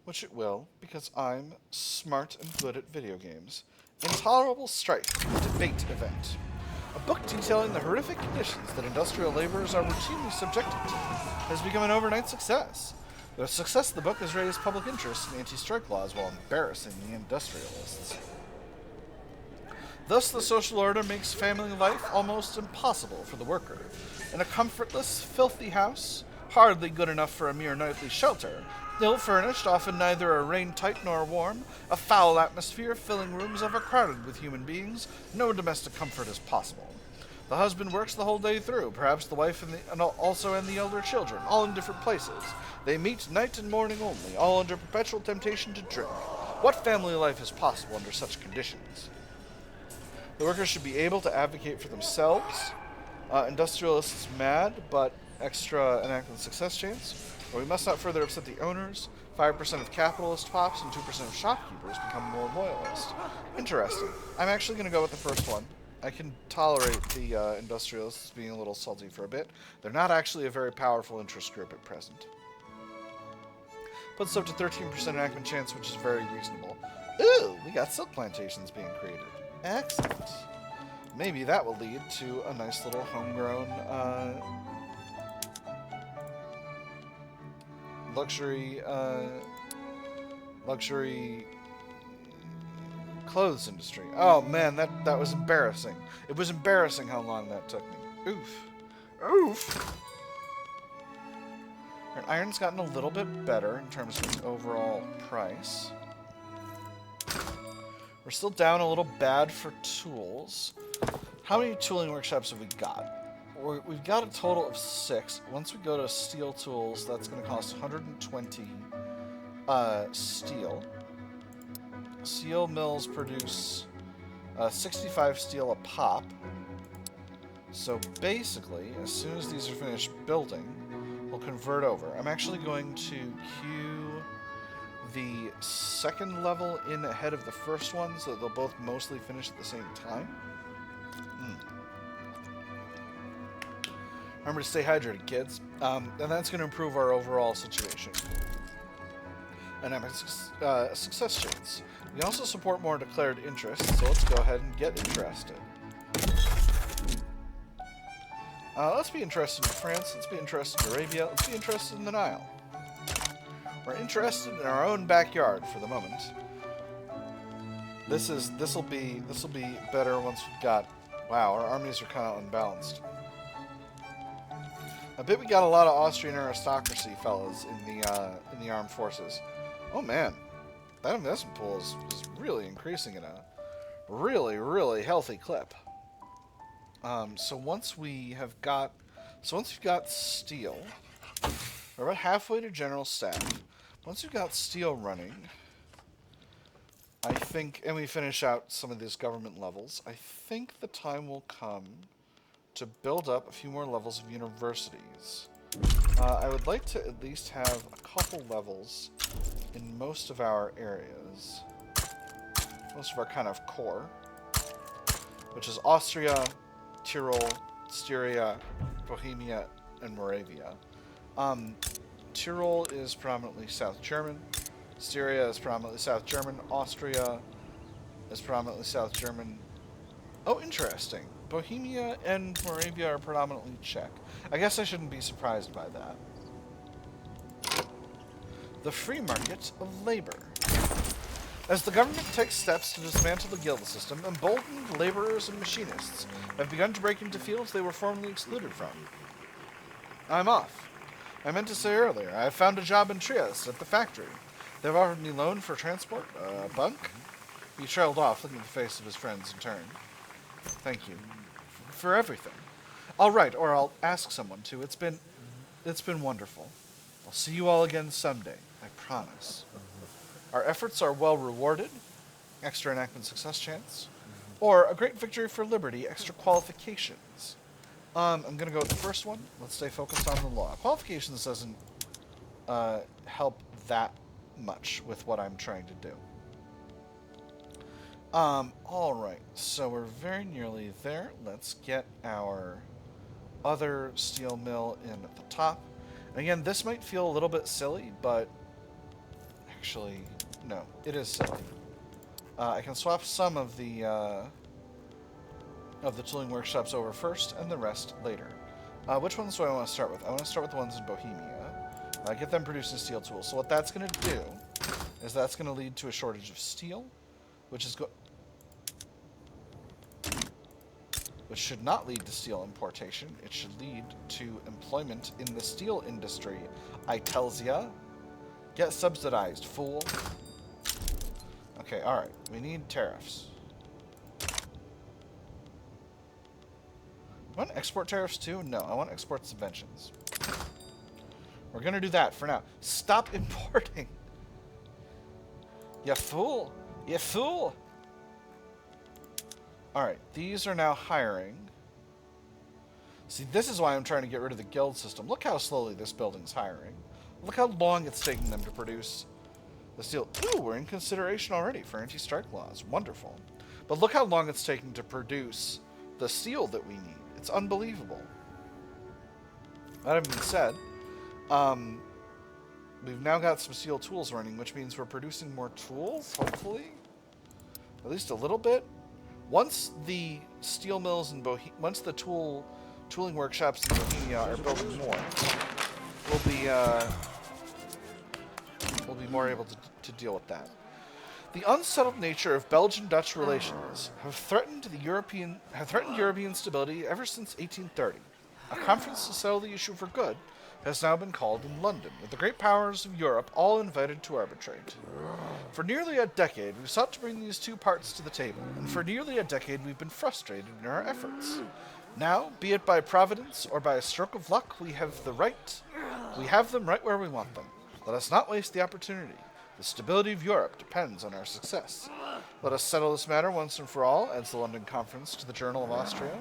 Which it will, because I'm smart and good at video games. Intolerable Strife, debate event. A book detailing the horrific conditions that industrial laborers are routinely subjected to has become an overnight success. The success of the book has raised public interest in anti-strike laws while embarrassing the industrialists. Thus, the social order makes family life almost impossible for the worker. In a comfortless, filthy house, hardly good enough for a mere nightly shelter, ill-furnished, often neither rain-tight nor warm, a foul atmosphere filling rooms overcrowded with human beings, no domestic comfort is possible. The husband works the whole day through, perhaps the wife and the elder children, all in different places. They meet night and morning only, all under perpetual temptation to drink. What family life is possible under such conditions? The workers should be able to advocate for themselves. Industrialists mad, but extra enacting success chance. But we must not further upset the owners. 5% of capitalist pops and 2% of shopkeepers become more loyalist. Interesting. I'm actually going to go with the first one. I can tolerate the industrialists being a little salty for a bit. They're not actually a very powerful interest group at present. Puts us up to 13% enactment chance, which is very reasonable. Ooh, we got silk plantations being created. Excellent. Maybe that will lead to a nice little homegrown luxury clothes industry. Oh man, that was embarrassing. It was embarrassing how long that took me. Oof. Oof. Right, iron's gotten a little bit better in terms of its overall price. We're still down a little bad for tools. How many tooling workshops have we got? We've got a total of 6. Once we go to steel tools, that's going to cost 120 steel. Steel mills produce 65 steel a pop. So basically, as soon as these are finished building, we'll convert over. I'm actually going to queue the second level in ahead of the first one, so that they'll both mostly finish at the same time. Remember to stay hydrated, kids. And that's going to improve our overall situation. And have a success chance. We can also support more declared interests, so let's go ahead and get interested. Let's be interested in France, let's be interested in Arabia, let's be interested in the Nile. We're interested in our own backyard for the moment. This'll be better once we've got... Wow, our armies are kind of unbalanced. I bet we got a lot of Austrian aristocracy fellas in the armed forces. Oh man, that investment pool is really increasing in a really, really healthy clip. So once we've got steel, we're about halfway to general staff. once we've got steel running, I think, and we finish out some of these government levels, I think the time will come to build up a few more levels of universities. I would like to at least have a couple levels in most of our areas. Most of our kind of core. Which is Austria, Tyrol, Styria, Bohemia, and Moravia. Tyrol is predominantly South German. Styria is predominantly South German. Austria is predominantly South German. Oh, interesting. Bohemia and Moravia are predominantly Czech. I guess I shouldn't be surprised by that. The free market of labor. As the government takes steps to dismantle the guild system, emboldened laborers and machinists have begun to break into fields they were formerly excluded from. I'm off. I meant to say earlier, I have found a job in Trieste at the factory. They've offered me loan for transport, bunk. He trailed off, looking at the face of his friends in turn. Thank you. For everything. I'll write, or I'll ask someone to. It's been wonderful. I'll see you all again someday. I promise. Our efforts are well rewarded. Extra enactment success chance. Or a great victory for liberty, extra qualifications. I'm going to go with the first one. Let's stay focused on the law. Qualifications doesn't help that much with what I'm trying to do. Alright, so we're very nearly there. Let's get our other steel mill in at the top. And again, this might feel a little bit silly, but actually, no, it is silly. I can swap some of the tooling workshops over first, and the rest later. Which ones do I want to start with? I want to start with the ones in Bohemia. Get them producing steel tools. So what that's going to do is that's going to lead to a shortage of steel, which should not lead to steel importation. It should lead to employment in the steel industry. I tells ya. Get subsidized, fool. Okay, alright. We need tariffs. I want export tariffs too? No, I want export subventions. We're gonna do that for now. Stop importing! You fool! You fool! Alright, these are now hiring. See, this is why I'm trying to get rid of the guild system. Look how slowly this building's hiring. Look how long it's taking them to produce the steel. Ooh, we're in consideration already for anti-strike laws. Wonderful. But look how long it's taking to produce the steel that we need. It's unbelievable. That having been said, we've now got some steel tools running, which means we're producing more tools, hopefully. At least a little bit. Once the steel mills in once the tooling workshops in Bohemia are building more, we'll be more able to deal with that. The unsettled nature of Belgian-Dutch relations have threatened European stability ever since 1830. A conference to settle the issue for good has now been called in London, with the great powers of Europe all invited to arbitrate. For nearly a decade, we've sought to bring these two parts to the table, and for nearly a decade we've been frustrated in our efforts. Now, be it by providence or by a stroke of luck, we have them right where we want them. Let us not waste the opportunity. The stability of Europe depends on our success. Let us settle this matter once and for all, adds the London Conference to the Journal of Austria.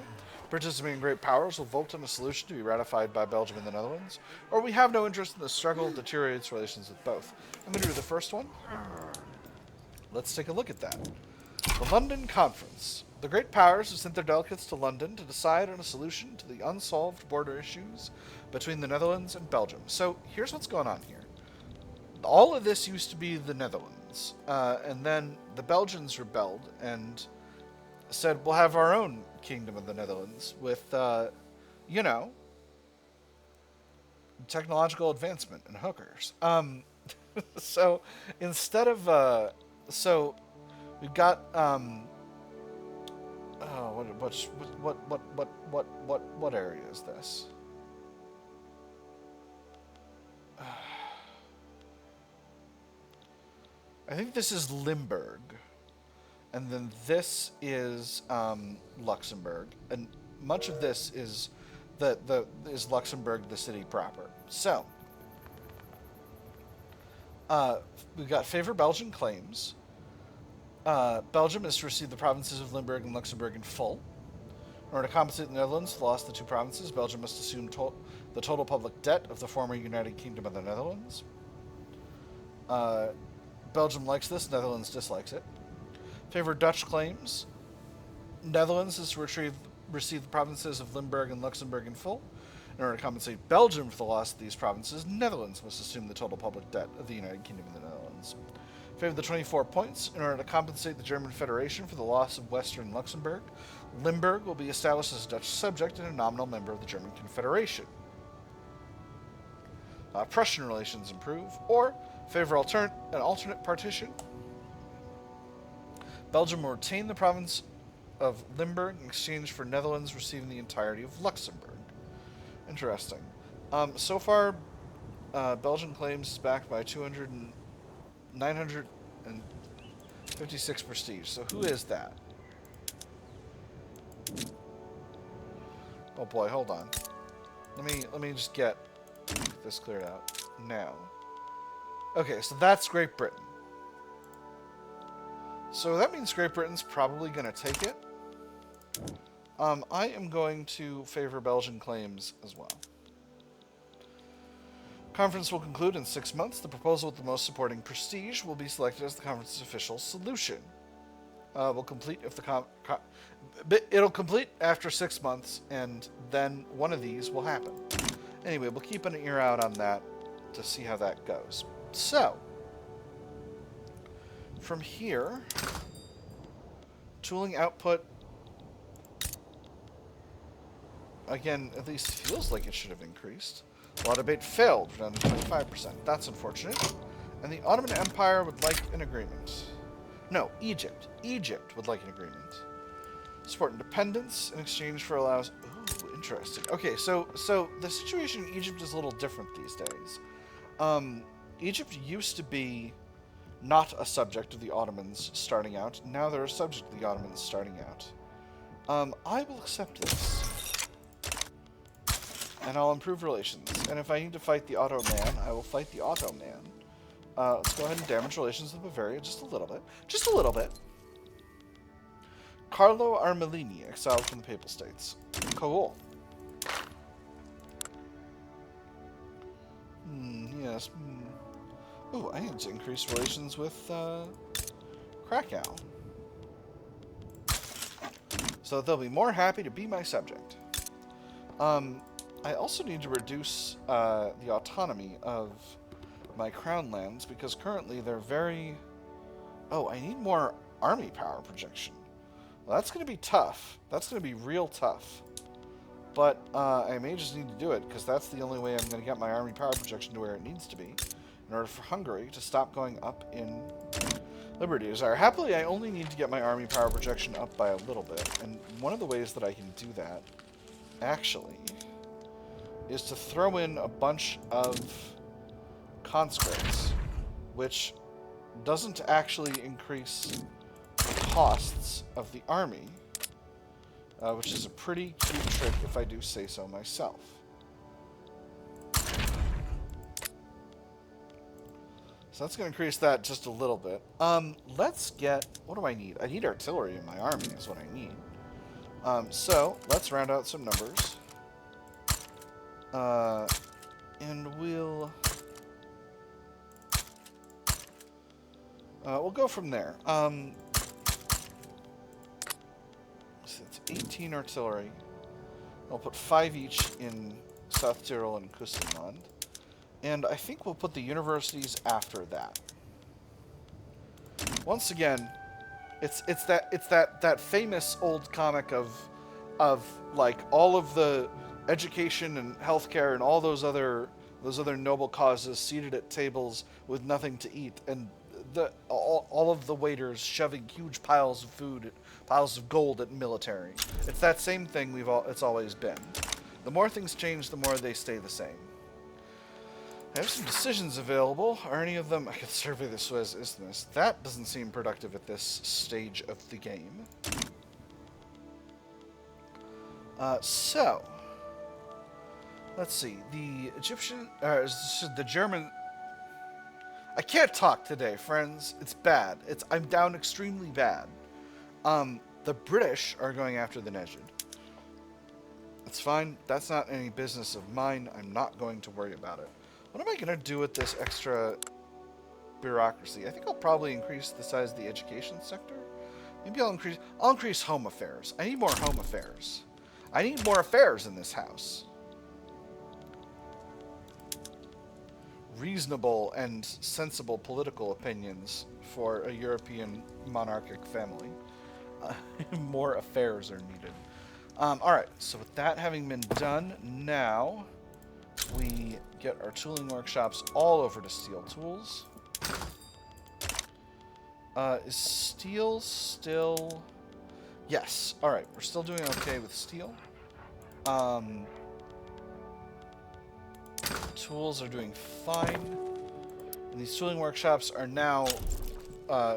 Participating great powers will vote on a solution to be ratified by Belgium and the Netherlands, or we have no interest in the struggle that deteriorates relations with both. I'm going to do the first one. Let's take a look at that. The London Conference. The great powers have sent their delegates to London to decide on a solution to the unsolved border issues between the Netherlands and Belgium. So here's what's going on here. All of this used to be the Netherlands, and then the Belgians rebelled and said, we'll have our own kingdom of the Netherlands with, technological advancement and hookers. So instead of, so we've got, what area is this? I think this is Limburg. And then this is Luxembourg, and much of this is is Luxembourg, the city proper. So Uh, we've got favor Belgian claims. Belgium is to receive the provinces of Limburg and Luxembourg in full. In order to compensate the Netherlands for the loss of the two provinces, Belgium must assume the total public debt of the former United Kingdom of the Netherlands. Uh, Belgium likes this, Netherlands dislikes it. Favor Dutch claims. Netherlands is to receive the provinces of Limburg and Luxembourg in full. In order to compensate Belgium for the loss of these provinces, Netherlands must assume the total public debt of the United Kingdom of the Netherlands. Favor the 24 points. In order to compensate the German Federation for the loss of Western Luxembourg, Limburg will be established as a Dutch subject and a nominal member of the German Confederation. Prussian relations improve. Or favor an alternate partition. Belgium will retain the province of Limburg in exchange for Netherlands receiving the entirety of Luxembourg. Interesting. So far, Belgian claims is backed by 956 prestige. So who is that? Oh boy, hold on. Let me just get this cleared out now. Okay, so that's Great Britain. So that means Great Britain's probably going to take it. I am going to favor Belgian claims as well. Conference will conclude in 6 months. The proposal with the most supporting prestige will be selected as the conference's official solution. Will complete if it'll complete after 6 months, and then one of these will happen. Anyway, we'll keep an ear out on that to see how that goes. So, from here, tooling output, again, at least feels like it should have increased. A lot of debate failed, down to 25%. That's unfortunate. And the Ottoman Empire would like an agreement. No, Egypt. Egypt would like an agreement. Support independence in exchange for allows... Ooh, interesting. Okay, so the situation in Egypt is a little different these days. Egypt used to be not a subject of the Ottomans starting out. Now they're a subject of the Ottomans starting out. I will accept this. And I'll improve relations. And if I need to fight the Ottoman, I will fight the Ottoman. Let's go ahead and damage relations with Bavaria just a little bit. Just a little bit. Carlo Armelini, exiled from the Papal States. Cool. Yes. Ooh, I need to increase relations with Krakow. So that they'll be more happy to be my subject. I also need to reduce the autonomy of my crown lands, because currently they're very... Oh, I need more army power projection. Well, that's going to be tough. That's going to be real tough. But I may just need to do it, because that's the only way I'm going to get my army power projection to where it needs to be, in order for Hungary to stop going up in Liberty Desire. Happily, I only need to get my army power projection up by a little bit, and one of the ways that I can do that, actually, is to throw in a bunch of conscripts, which doesn't actually increase the costs of the army, which is a pretty cute trick if I do say so myself. So that's going to increase that just a little bit. Let's get... What do I need? I need artillery in my army is what I need. So, let's round out some numbers. And we'll go from there. So it's 18 artillery. I'll put 5 each in South Tyrol and Küstenland. And I think we'll put the universities after that. Once again, it's that famous old comic of like all of the education and healthcare and all those other noble causes seated at tables with nothing to eat, and all of the waiters shoving huge piles of food, piles of gold at military. It's that same thing it's always been. The more things change, the more they stay the same. I have some decisions available. Are any of them... I could survey the Suez Isthmus. That doesn't seem productive at this stage of the game. So... Let's see. The Egyptian... the German... I can't talk today, friends. It's bad. I'm down extremely bad. The British are going after the Nejid. It's fine. That's not any business of mine. I'm not going to worry about it. What am I going to do with this extra bureaucracy? I think I'll probably increase the size of the education sector. Maybe I'll increase home affairs. I need more home affairs. I need more affairs in this house. Reasonable and sensible political opinions for a European monarchic family. More affairs are needed. Alright, so with that having been done, now we get our tooling workshops all over to steel tools. Is steel still... Yes. Alright, we're still doing okay with steel. Tools are doing fine. And these tooling workshops are now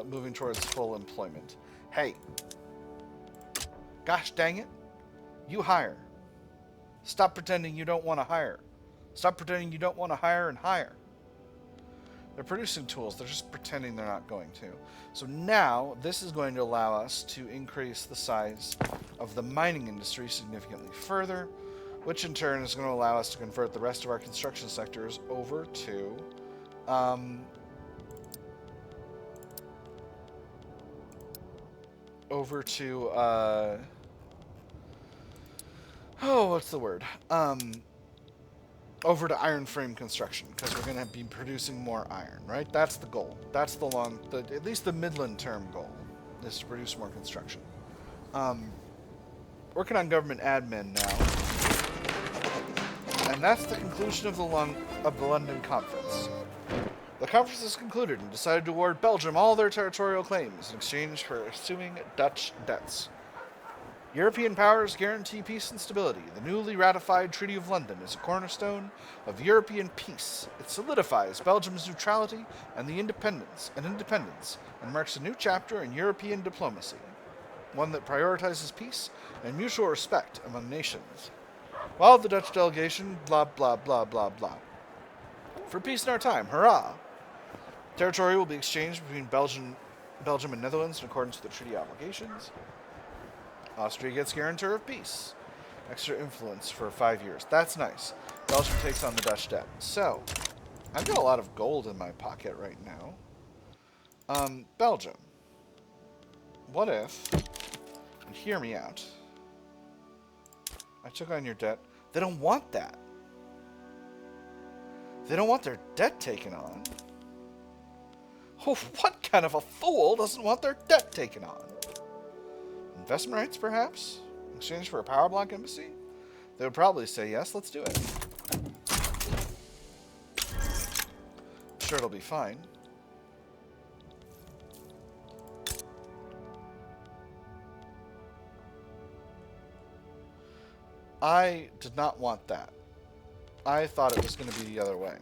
moving towards full employment. Hey. Gosh dang it. You hire. Stop pretending you don't want to hire. Stop pretending you don't want to hire and hire. They're producing tools. They're just pretending they're not going to. So now, this is going to allow us to increase the size of the mining industry significantly further, which in turn is going to allow us to convert the rest of our construction sectors over to... what's the word? Over to iron frame construction, because we're going to be producing more iron, right? That's the goal. That's at least the Midland term goal, is to produce more construction. Working on government admin now. And that's the conclusion of the London Conference. The conference is concluded and decided to award Belgium all their territorial claims in exchange for assuming Dutch debts. European powers guarantee peace and stability. The newly ratified Treaty of London is a cornerstone of European peace. It solidifies Belgium's neutrality and independence, and marks a new chapter in European diplomacy, one that prioritizes peace and mutual respect among nations. While the Dutch delegation, blah, blah, blah, blah, blah. For peace in our time, hurrah! Territory will be exchanged between Belgium and Netherlands in accordance with the treaty obligations. Austria gets guarantor of peace. Extra influence for 5 years. That's nice. Belgium takes on the Dutch debt. So, I've got a lot of gold in my pocket right now. Belgium. What if, and hear me out, I took on your debt. They don't want that. They don't want their debt taken on. Oh, what kind of a fool doesn't want their debt taken on? Investment rights, perhaps? In exchange for a power block embassy? They would probably say yes, let's do it. I'm sure it'll be fine. I did not want that. I thought it was going to be the other way.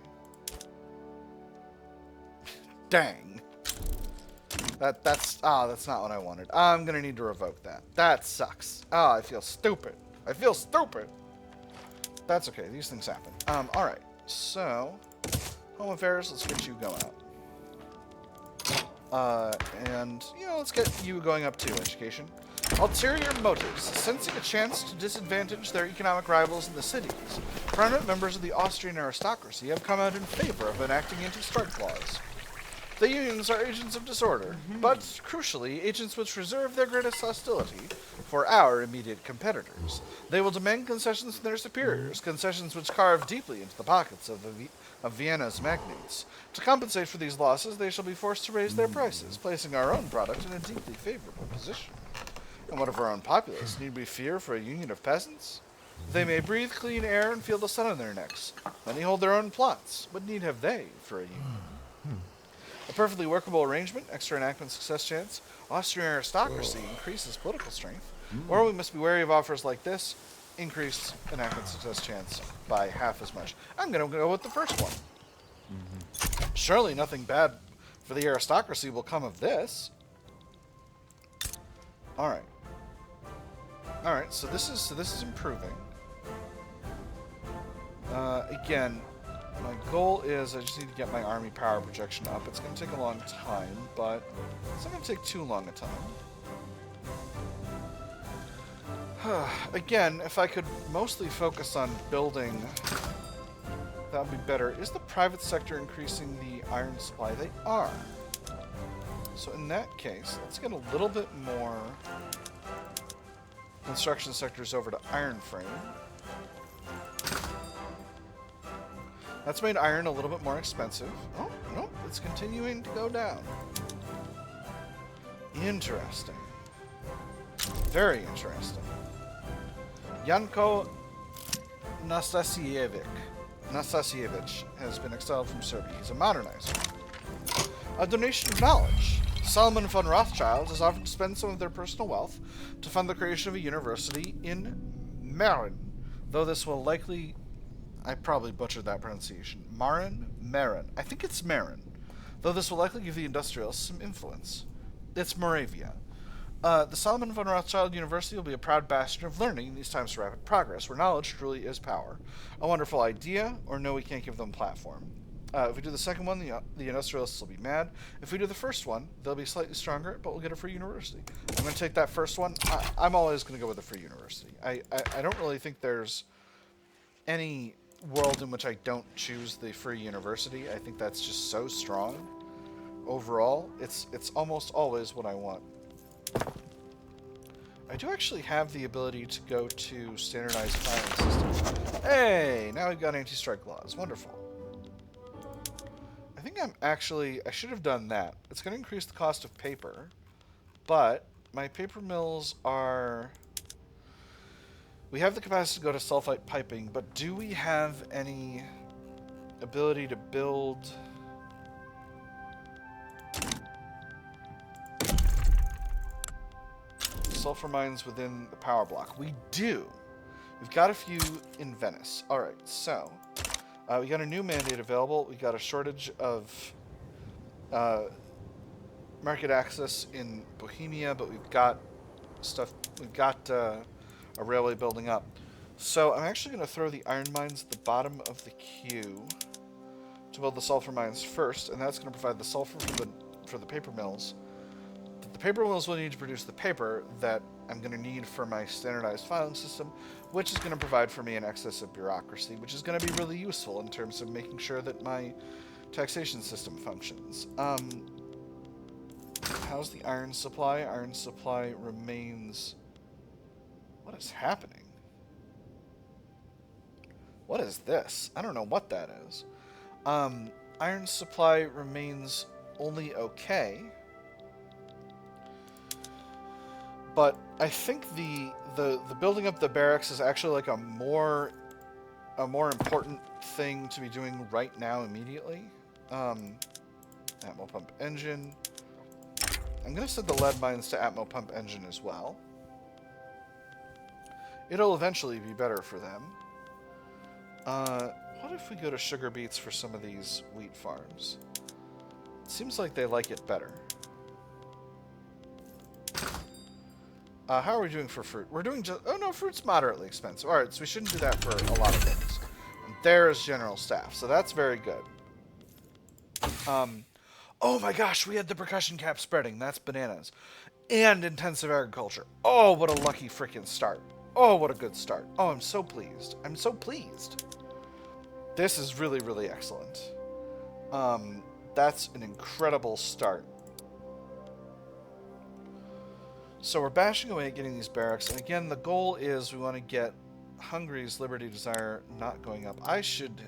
Dang. That's not what I wanted. I'm going to need to revoke that. That sucks. I feel stupid. I feel stupid. That's okay. These things happen. Alright. So, home affairs, let's get you going up. And, let's get you going up too, education. Ulterior motives. Sensing a chance to disadvantage their economic rivals in the cities, prominent members of the Austrian aristocracy have come out in favor of enacting anti-strike laws. The unions are agents of disorder, but, crucially, agents which reserve their greatest hostility for our immediate competitors. They will demand concessions from their superiors, concessions which carve deeply into the pockets of Vienna's magnates. To compensate for these losses, they shall be forced to raise their prices, placing our own product in a deeply favorable position. And what of our own populace? Need we fear for a union of peasants? They may breathe clean air and feel the sun on their necks. Many hold their own plots. What need have they for a union? A perfectly workable arrangement, extra enactment success chance, Austrian aristocracy increases political strength, or we must be wary of offers like this, increased enactment success chance by half as much. I'm going to go with the first one. Surely nothing bad for the aristocracy will come of this. Alright. Alright, so this is improving. Again, My goal is I just need to get my army power projection up. It's going to take a long time, but it's not going to take too long a time. Again, if I could mostly focus on building, that would be better. Is the private sector increasing the iron supply? They are. So in that case, let's get a little bit more construction sectors over to iron frame. That's made iron a little bit more expensive. Oh, no, it's continuing to go down. Interesting. Very interesting. Janko Nastasievich has been exiled from Serbia. He's a modernizer. A donation of knowledge. Solomon von Rothschild has offered to spend some of their personal wealth to fund the creation of a university in Meran, though this will likely... I probably butchered that pronunciation. Marin. I think it's Marin. Though this will likely give the industrialists some influence. It's Moravia. The Solomon von Rothschild University will be a proud bastion of learning in these times of rapid progress, where knowledge truly is power. A wonderful idea, or no, we can't give them a platform. If we do the second one, the industrialists will be mad. If we do the first one, they'll be slightly stronger, but we'll get a free university. I'm going to take that first one. I'm always going to go with a free university. I don't really think there's any world in which I don't choose the free university. I think that's just so strong. Overall, it's almost always what I want. I do actually have the ability to go to standardized filing system. Hey, now we've got anti-strike laws. Wonderful. I think I should have done that. It's going to increase the cost of paper, but my paper mills are... We have the capacity to go to sulfite piping, but do we have any ability to build... sulfur mines within the power block? We do. We've got a few in Venice. Alright, so we got a new mandate available. We got a shortage of market access in Bohemia, but we've got stuff. We've got a railway building up. So I'm actually going to throw the iron mines at the bottom of the queue to build the sulfur mines first, and that's going to provide the sulfur for the paper mills. The paper mills will need to produce the paper that I'm going to need for my standardized filing system, which is going to provide for me an excess of bureaucracy, which is going to be really useful in terms of making sure that my taxation system functions. How's the iron supply? Iron supply remains... What is happening? What is this? I don't know what that is. Iron supply remains only okay. But I think the building up the barracks is actually like a more important thing to be doing right now immediately. Atmo pump engine. I'm going to set the lead mines to Atmo pump engine as well. It'll eventually be better for them. What if we go to sugar beets for some of these wheat farms? It seems like they like it better. How are we doing for fruit? We're doing just... Oh, no, fruit's moderately expensive. Alright, so we shouldn't do that for a lot of things. And there's general staff, so that's very good. Oh my gosh, we had the percussion cap spreading. That's bananas. And intensive agriculture. Oh, what a lucky freaking start. Oh, what a good start. Oh, I'm so pleased. I'm so pleased. This is really, really excellent. That's an incredible start. So we're bashing away at getting these barracks. And again, the goal is we want to get Hungary's Liberty Desire not going up. I should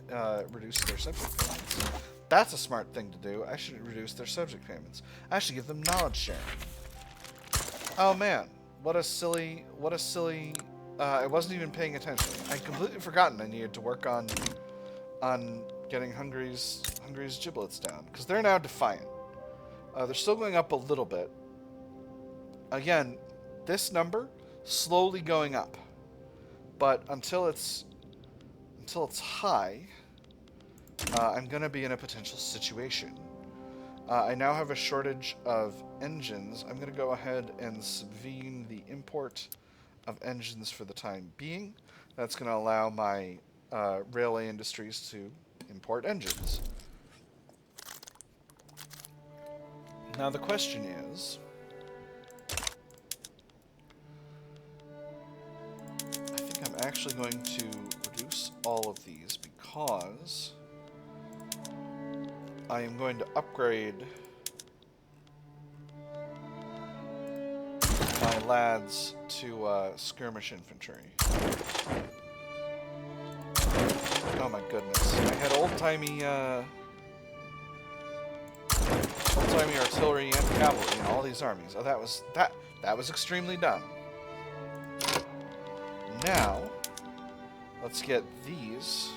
reduce their subject payments. That's a smart thing to do. I should reduce their subject payments. I should give them knowledge sharing. Oh man, what a silly... I wasn't even paying attention. I'd completely forgotten I needed to work on getting Hungary's giblets down, because they're now defiant. They're still going up a little bit. Again, this number slowly going up, but until it's high, I'm going to be in a potential situation. I now have a shortage of engines. I'm going to go ahead and subvene the import of engines for the time being. That's going to allow my railway industries to Import engines. Now the question is, I think I'm actually going to reduce all of these because I am going to upgrade my lads to skirmish infantry. Oh my goodness. I had old-timey artillery and cavalry in all these armies. Oh, that was extremely dumb. Now, let's get these,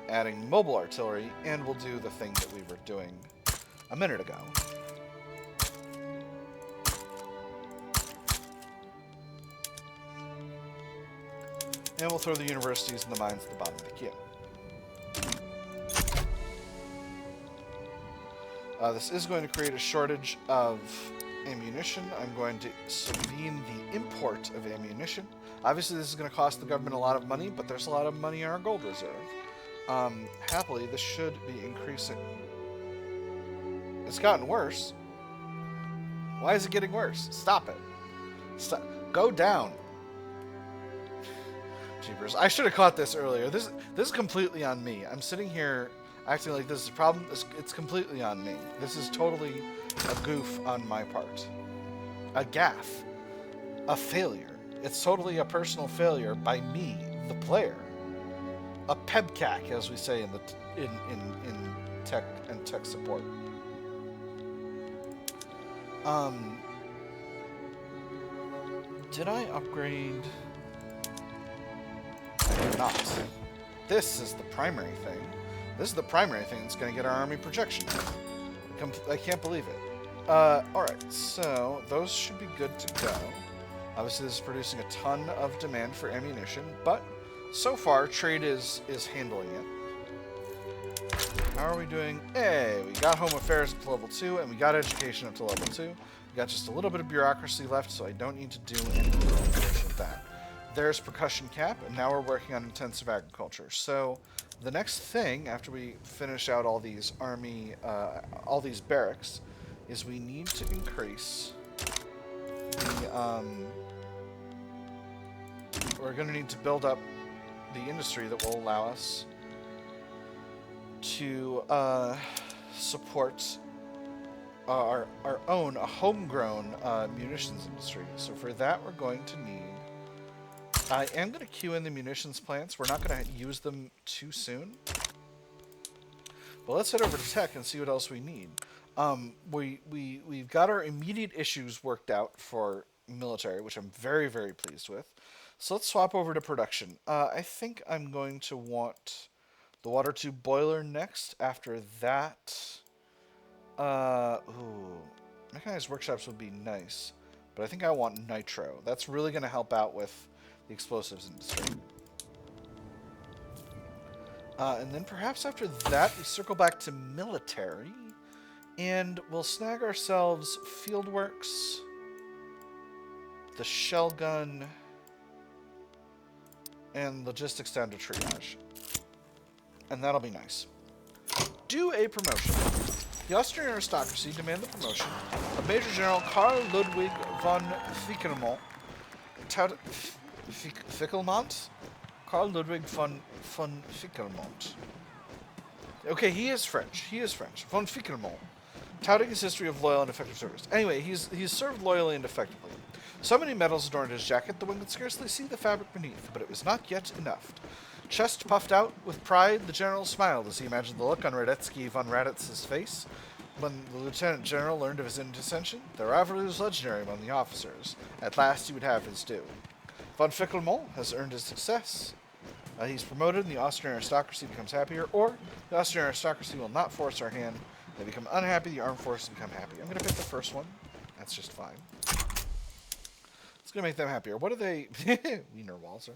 adding mobile artillery, and we'll do the thing that we were doing a minute ago. And we'll throw the universities and the mines at the bottom of the queue. This is going to create a shortage of ammunition. I'm going to subvene the import of ammunition. Obviously, this is going to cost the government a lot of money, but there's a lot of money in our gold reserve. Happily, this should be increasing. It's gotten worse. Why is it getting worse? Stop it. Stop. Go down. Jeepers. I should have caught this earlier. This is completely on me. I'm sitting here acting like this is a problem. It's completely on me. This is totally a goof on my part. A gaffe. A failure. It's totally a personal failure by me, the player. A pebcac, as we say in tech and tech support. Did I upgrade? I did not. This is the primary thing. This is the primary thing that's going to get our army projection. I can't believe it. Alright, so those should be good to go. Obviously, this is producing a ton of demand for ammunition, but so far, trade is handling it. How are we doing? Hey, we got home affairs up to level 2, and we got education up to level 2. We got just a little bit of bureaucracy left, so I don't need to do anything with that. There's percussion cap, and now we're working on intensive agriculture. So the next thing, after we finish out all these all these barracks, is we need to increase the, we're going to need to build up the industry that will allow us to support our own homegrown munitions industry. So for that, we're going to need... I am going to queue in the munitions plants. We're not going to use them too soon. But let's head over to tech and see what else we need. We've got our immediate issues worked out for military, which I'm very, very pleased with. So let's swap over to production. I think I'm going to want the water tube boiler next. After that, mechanized workshops would be nice, but I think I want nitro. That's really going to help out with the explosives industry. And then perhaps after that, we circle back to military, and we'll snag ourselves fieldworks, the shell gun, and logistics down to triage. And that'll be nice. Do a promotion. The Austrian aristocracy demand the promotion of Major General Karl Ludwig von Fickelmont. Fickelmont? Karl Ludwig von Fickelmont. Okay, he is French. He is French. Von Fickelmont. Touting his history of loyal and effective service. Anyway, he's served loyally and effectively. So many medals adorned his jacket that one could scarcely see the fabric beneath, but it was not yet enough. Chest puffed out with pride, the general smiled as he imagined the look on Radetzky von Raditz's face. When the lieutenant general learned of his intercession, the rivalry was legendary among the officers. At last he would have his due. Von Fickelmont has earned his success. He's promoted and the Austrian aristocracy becomes happier, or the Austrian aristocracy will not force our hand. They become unhappy, the armed forces become happy. I'm going to pick the first one. That's just fine. It's going to make them happier. What are they? Wiener Walzer.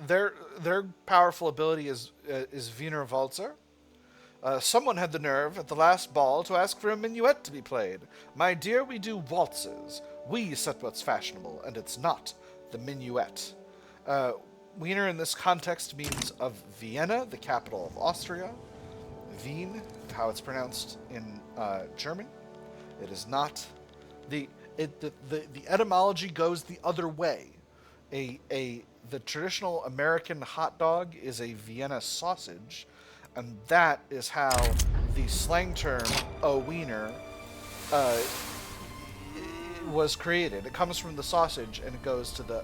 Their powerful ability is Wiener Walzer. Someone had the nerve at the last ball to ask for a minuet to be played. My dear, we do waltzes. We set what's fashionable, and it's not the minuet. Wiener in this context means of Vienna, the capital of Austria. Wien, how it's pronounced in German. It is not the etymology goes the other way. The traditional American hot dog is a Vienna sausage, and that is how the slang term "a wiener" was created. It comes from the sausage and it goes to the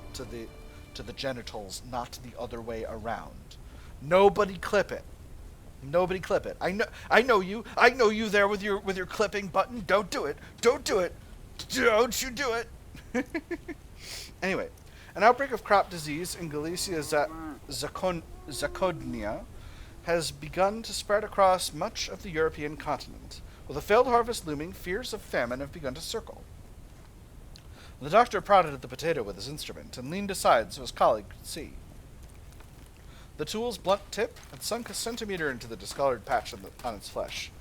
genitals, not the other way around. Nobody clip it. Nobody clip it. I know you. I know you there with your clipping button. Don't do it. Don't do it. Don't you do it. Anyway, an outbreak of crop disease in Galicia Zachodnia has begun to spread across much of the European continent. With a failed harvest looming, fears of famine have begun to circle. The doctor prodded at the potato with his instrument and leaned aside so his colleague could see. The tool's blunt tip had sunk a centimeter into the discolored patch on its flesh.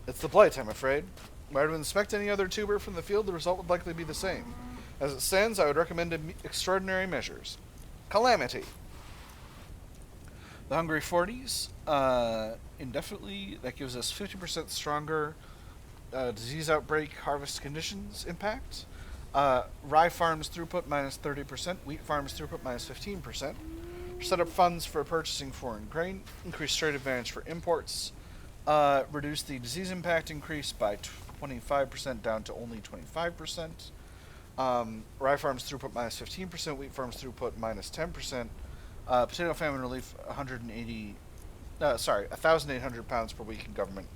It's the blight, I'm afraid. Were I to inspect any other tuber from the field, the result would likely be the same. As it stands, I would recommend extraordinary measures. Calamity. The Hungary 40s, indefinitely, that gives us 50% stronger disease outbreak harvest conditions impact. Rye farms throughput minus 30%, wheat farms throughput minus 15%. Set up funds for purchasing foreign grain, increase trade advantage for imports, reduce the disease impact increase by 25% down to only 25%. Rye farms throughput minus 15%, wheat farms throughput minus 10%. Potato famine relief 1,800 pounds per week in government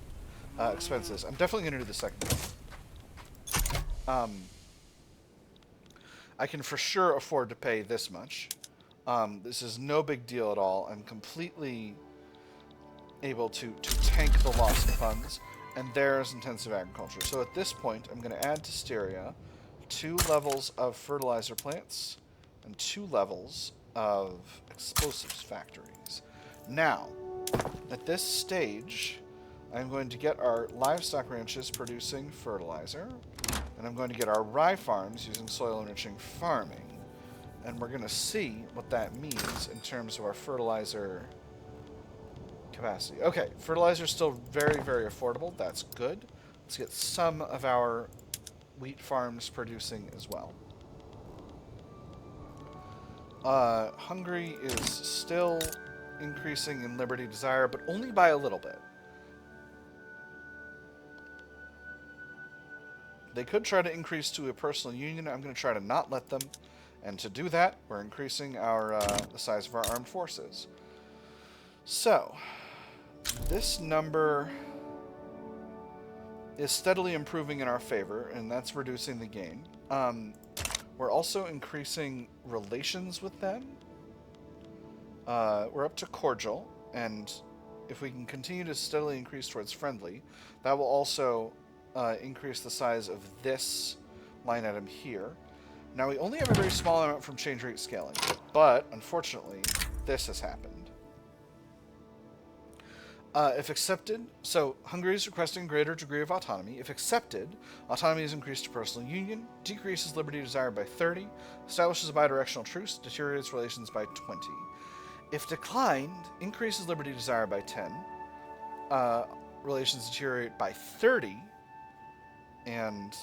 expenses. I'm definitely going to do the second one. I can for sure afford to pay this much. This is no big deal at all. I'm completely able to tank the loss of funds, and there's intensive agriculture. So at this point, I'm going to add to Styria 2 levels of fertilizer plants and 2 levels of explosives factories. Now, at this stage, I'm going to get our livestock ranches producing fertilizer, and I'm going to get our rye farms using soil enriching farming. And we're going to see what that means in terms of our fertilizer capacity. Okay, fertilizer is still very, very affordable. That's good. Let's get some of our wheat farms producing as well. Hungary is still increasing in liberty desire, but only by a little bit. They could try to increase to a personal union. I'm going to try to not let them. And to do that, we're increasing the size of our armed forces. So, this number is steadily improving in our favor, and that's reducing the gain. We're also increasing relations with them. We're up to cordial, and if we can continue to steadily increase towards friendly, that will also increase the size of this line item here. Now, we only have a very small amount from change rate scaling, but, unfortunately, this has happened. If accepted, so Hungary is requesting a greater degree of autonomy. If accepted, autonomy is increased to personal union, decreases liberty desired by 30, establishes a bidirectional truce, deteriorates relations by 20. If declined, increases liberty desired by 10, relations deteriorate by 30, and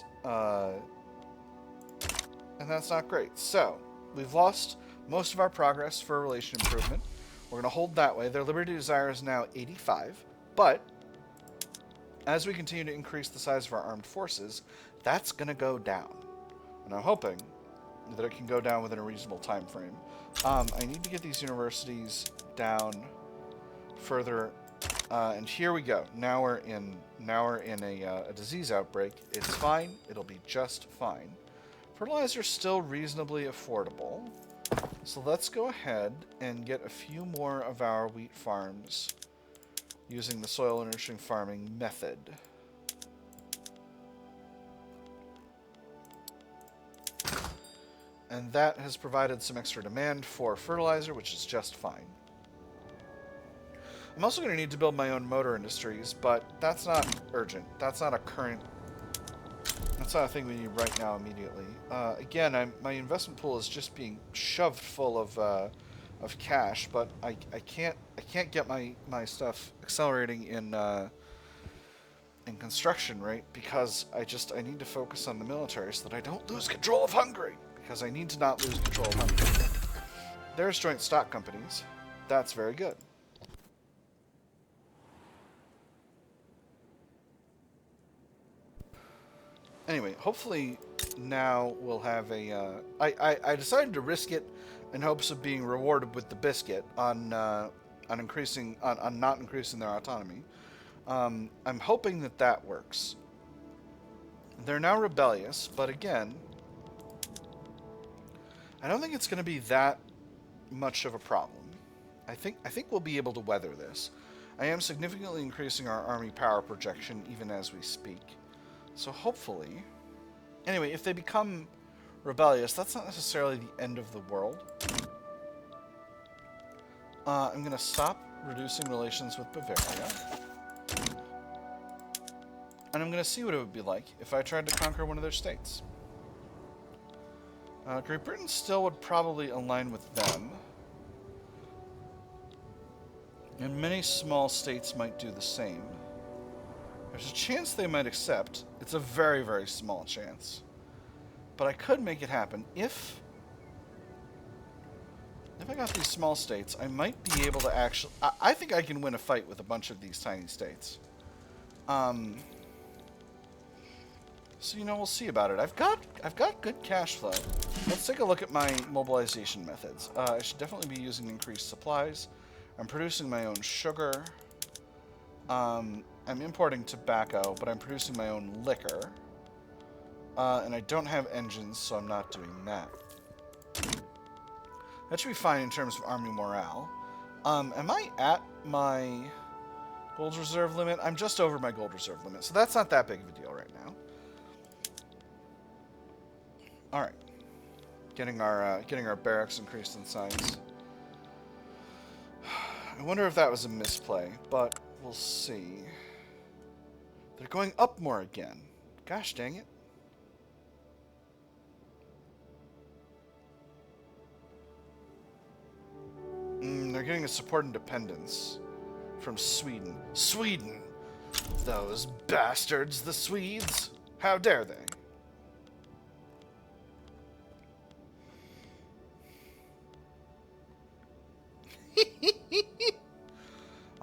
that's not great. So, we've lost most of our progress for relation improvement. We're going to hold that way. Their liberty desire is now 85, but as we continue to increase the size of our armed forces, that's going to go down. And I'm hoping that it can go down within a reasonable time frame. I need to get these universities down further, and here we go. Now we're in a disease outbreak. It's fine. It'll be just fine. Fertilizer's still reasonably affordable. So let's go ahead and get a few more of our wheat farms using the soil enriching farming method. And that has provided some extra demand for fertilizer, which is just fine. I'm also going to need to build my own motor industries, but that's not urgent. That's not a current That's not a thing we need right now immediately. Again, my investment pool is just being shoved full of cash, but I can't get my stuff accelerating in construction, right? Because I need to focus on the military so that I don't lose control of Hungary. Because I need to not lose control of Hungary. There's joint stock companies. That's very good. Anyway, hopefully now we'll have a... I decided to risk it in hopes of being rewarded with the biscuit on not increasing their autonomy. I'm hoping that that works. They're now rebellious, but again, I don't think it's going to be that much of a problem. I think we'll be able to weather this. I am significantly increasing our army power projection even as we speak. So hopefully... Anyway, if they become rebellious, that's not necessarily the end of the world. I'm going to stop reducing relations with Bavaria. And I'm going to see what it would be like if I tried to conquer one of their states. Great Britain still would probably align with them. And many small states might do the same. There's a chance they might accept. It's a very, very small chance. But I could make it happen. If I got these small states, I might be able to actually... I think I can win a fight with a bunch of these tiny states. So, you know, we'll see about it. I've got good cash flow. Let's take a look at my mobilization methods. I should definitely be using increased supplies. I'm producing my own sugar. I'm importing tobacco, but I'm producing my own liquor. And I don't have engines, so I'm not doing that. That should be fine in terms of army morale. Am I at my gold reserve limit? I'm just over my gold reserve limit, so that's not that big of a deal right now. Alright. Getting our barracks increased in size. I wonder if that was a misplay, but we'll see. They're going up more again. Gosh dang it. They're getting a support independence from Sweden. Sweden! Those bastards, the Swedes! How dare they?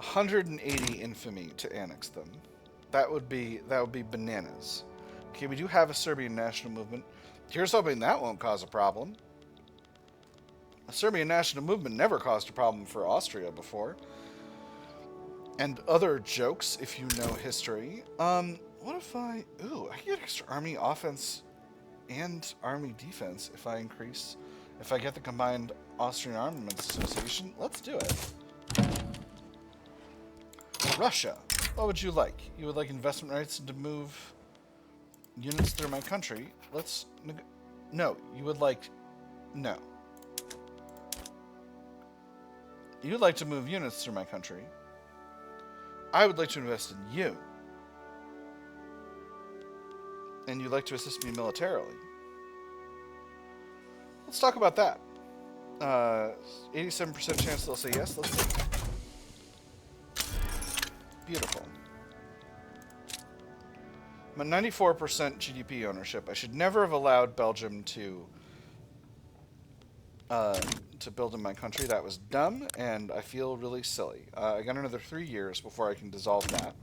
$180 infamy to annex them. That would be bananas. Okay, we do have a Serbian national movement. Here's hoping that won't cause a problem. A Serbian national movement never caused a problem for Austria before. And other jokes, if you know history. What if I... Ooh, I can get extra army offense and army defense if I get the combined Austrian Armaments Association. Let's do it. Russia. What would you like? You would like investment rights to move units through my country. Let's... No, you would like... No. You would like to move units through my country. I would like to invest in you. And you'd like to assist me militarily. Let's talk about that. 87% chance they'll say yes. Let's see. Beautiful. I'm at 94% GDP ownership. I should never have allowed Belgium to build in my country. That was dumb, and I feel really silly. I got another 3 years before I can dissolve that.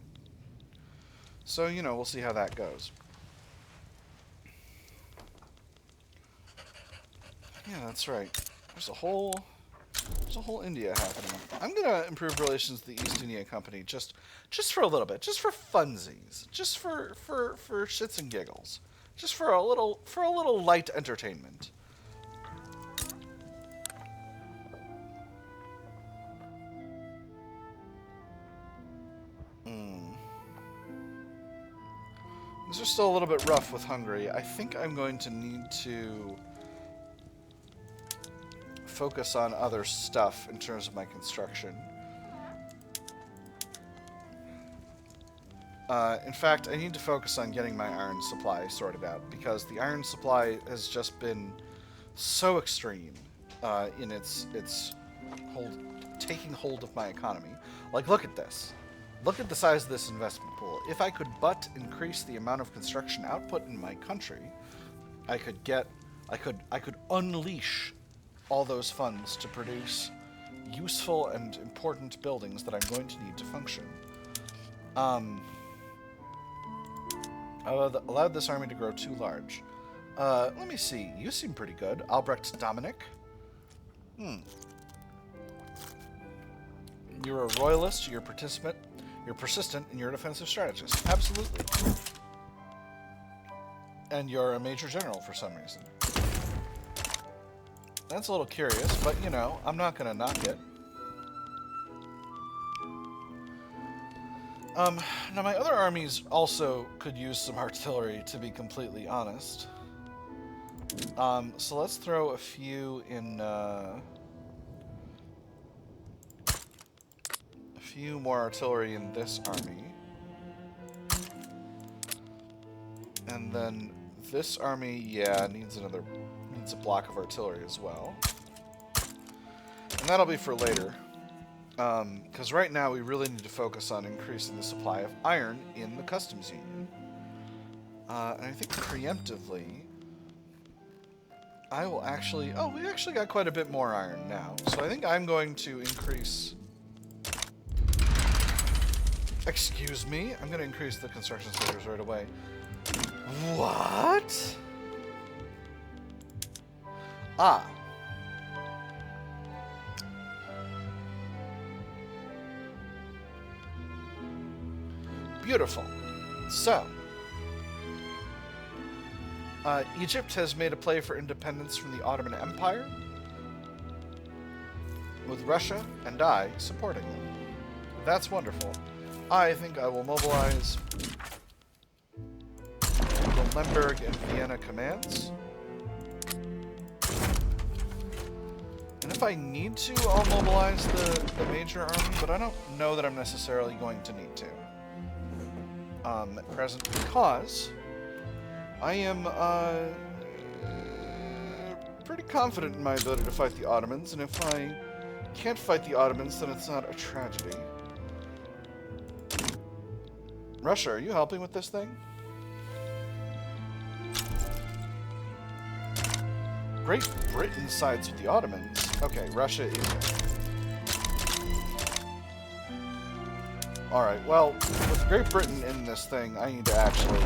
So, you know, we'll see how that goes. Yeah, that's right. There's a whole India happening. I'm gonna improve relations with the East India Company just for a little bit, just for funsies, just for shits and giggles, just for a little light entertainment. These are still a little bit rough with Hungary. I think I'm going to need to focus on other stuff in terms of my construction. In fact, I need to focus on getting my iron supply sorted out, because the iron supply has just been so extreme in its hold, taking hold of my economy. Like, look at this. Look at the size of this investment pool. If I could but increase the amount of construction output in my country, I could unleash all those funds to produce useful and important buildings that I'm going to need to function. I allowed this army to grow too large. Let me see. You seem pretty good. Albrecht Dominic. You're a royalist. You're persistent, and you're a defensive strategist. Absolutely. And you're a major general for some reason. That's a little curious, but, you know, I'm not going to knock it. Now, my other armies also could use some artillery, to be completely honest. So let's throw a few in, a few more artillery in this army. And then this army, yeah, needs a block of artillery as well. And that'll be for later. Because right now we really need to focus on increasing the supply of iron in the customs union. And I think preemptively, I will actually... Oh, we actually got quite a bit more iron now. So I think I'm going to increase... Excuse me? I'm going to increase the construction standards right away. What? Ah. Beautiful. So, Egypt has made a play for independence from the Ottoman Empire, with Russia and I supporting them. That's wonderful. I think I will mobilize the Lemberg and Vienna commands. And if I need to, I'll mobilize the major army, but I don't know that I'm necessarily going to need to. At present, because I am pretty confident in my ability to fight the Ottomans, and if I can't fight the Ottomans, then it's not a tragedy. Russia, are you helping with this thing? Great Britain sides with the Ottomans. Okay, Russia is... Alright, well, with Great Britain in this thing, I need to actually...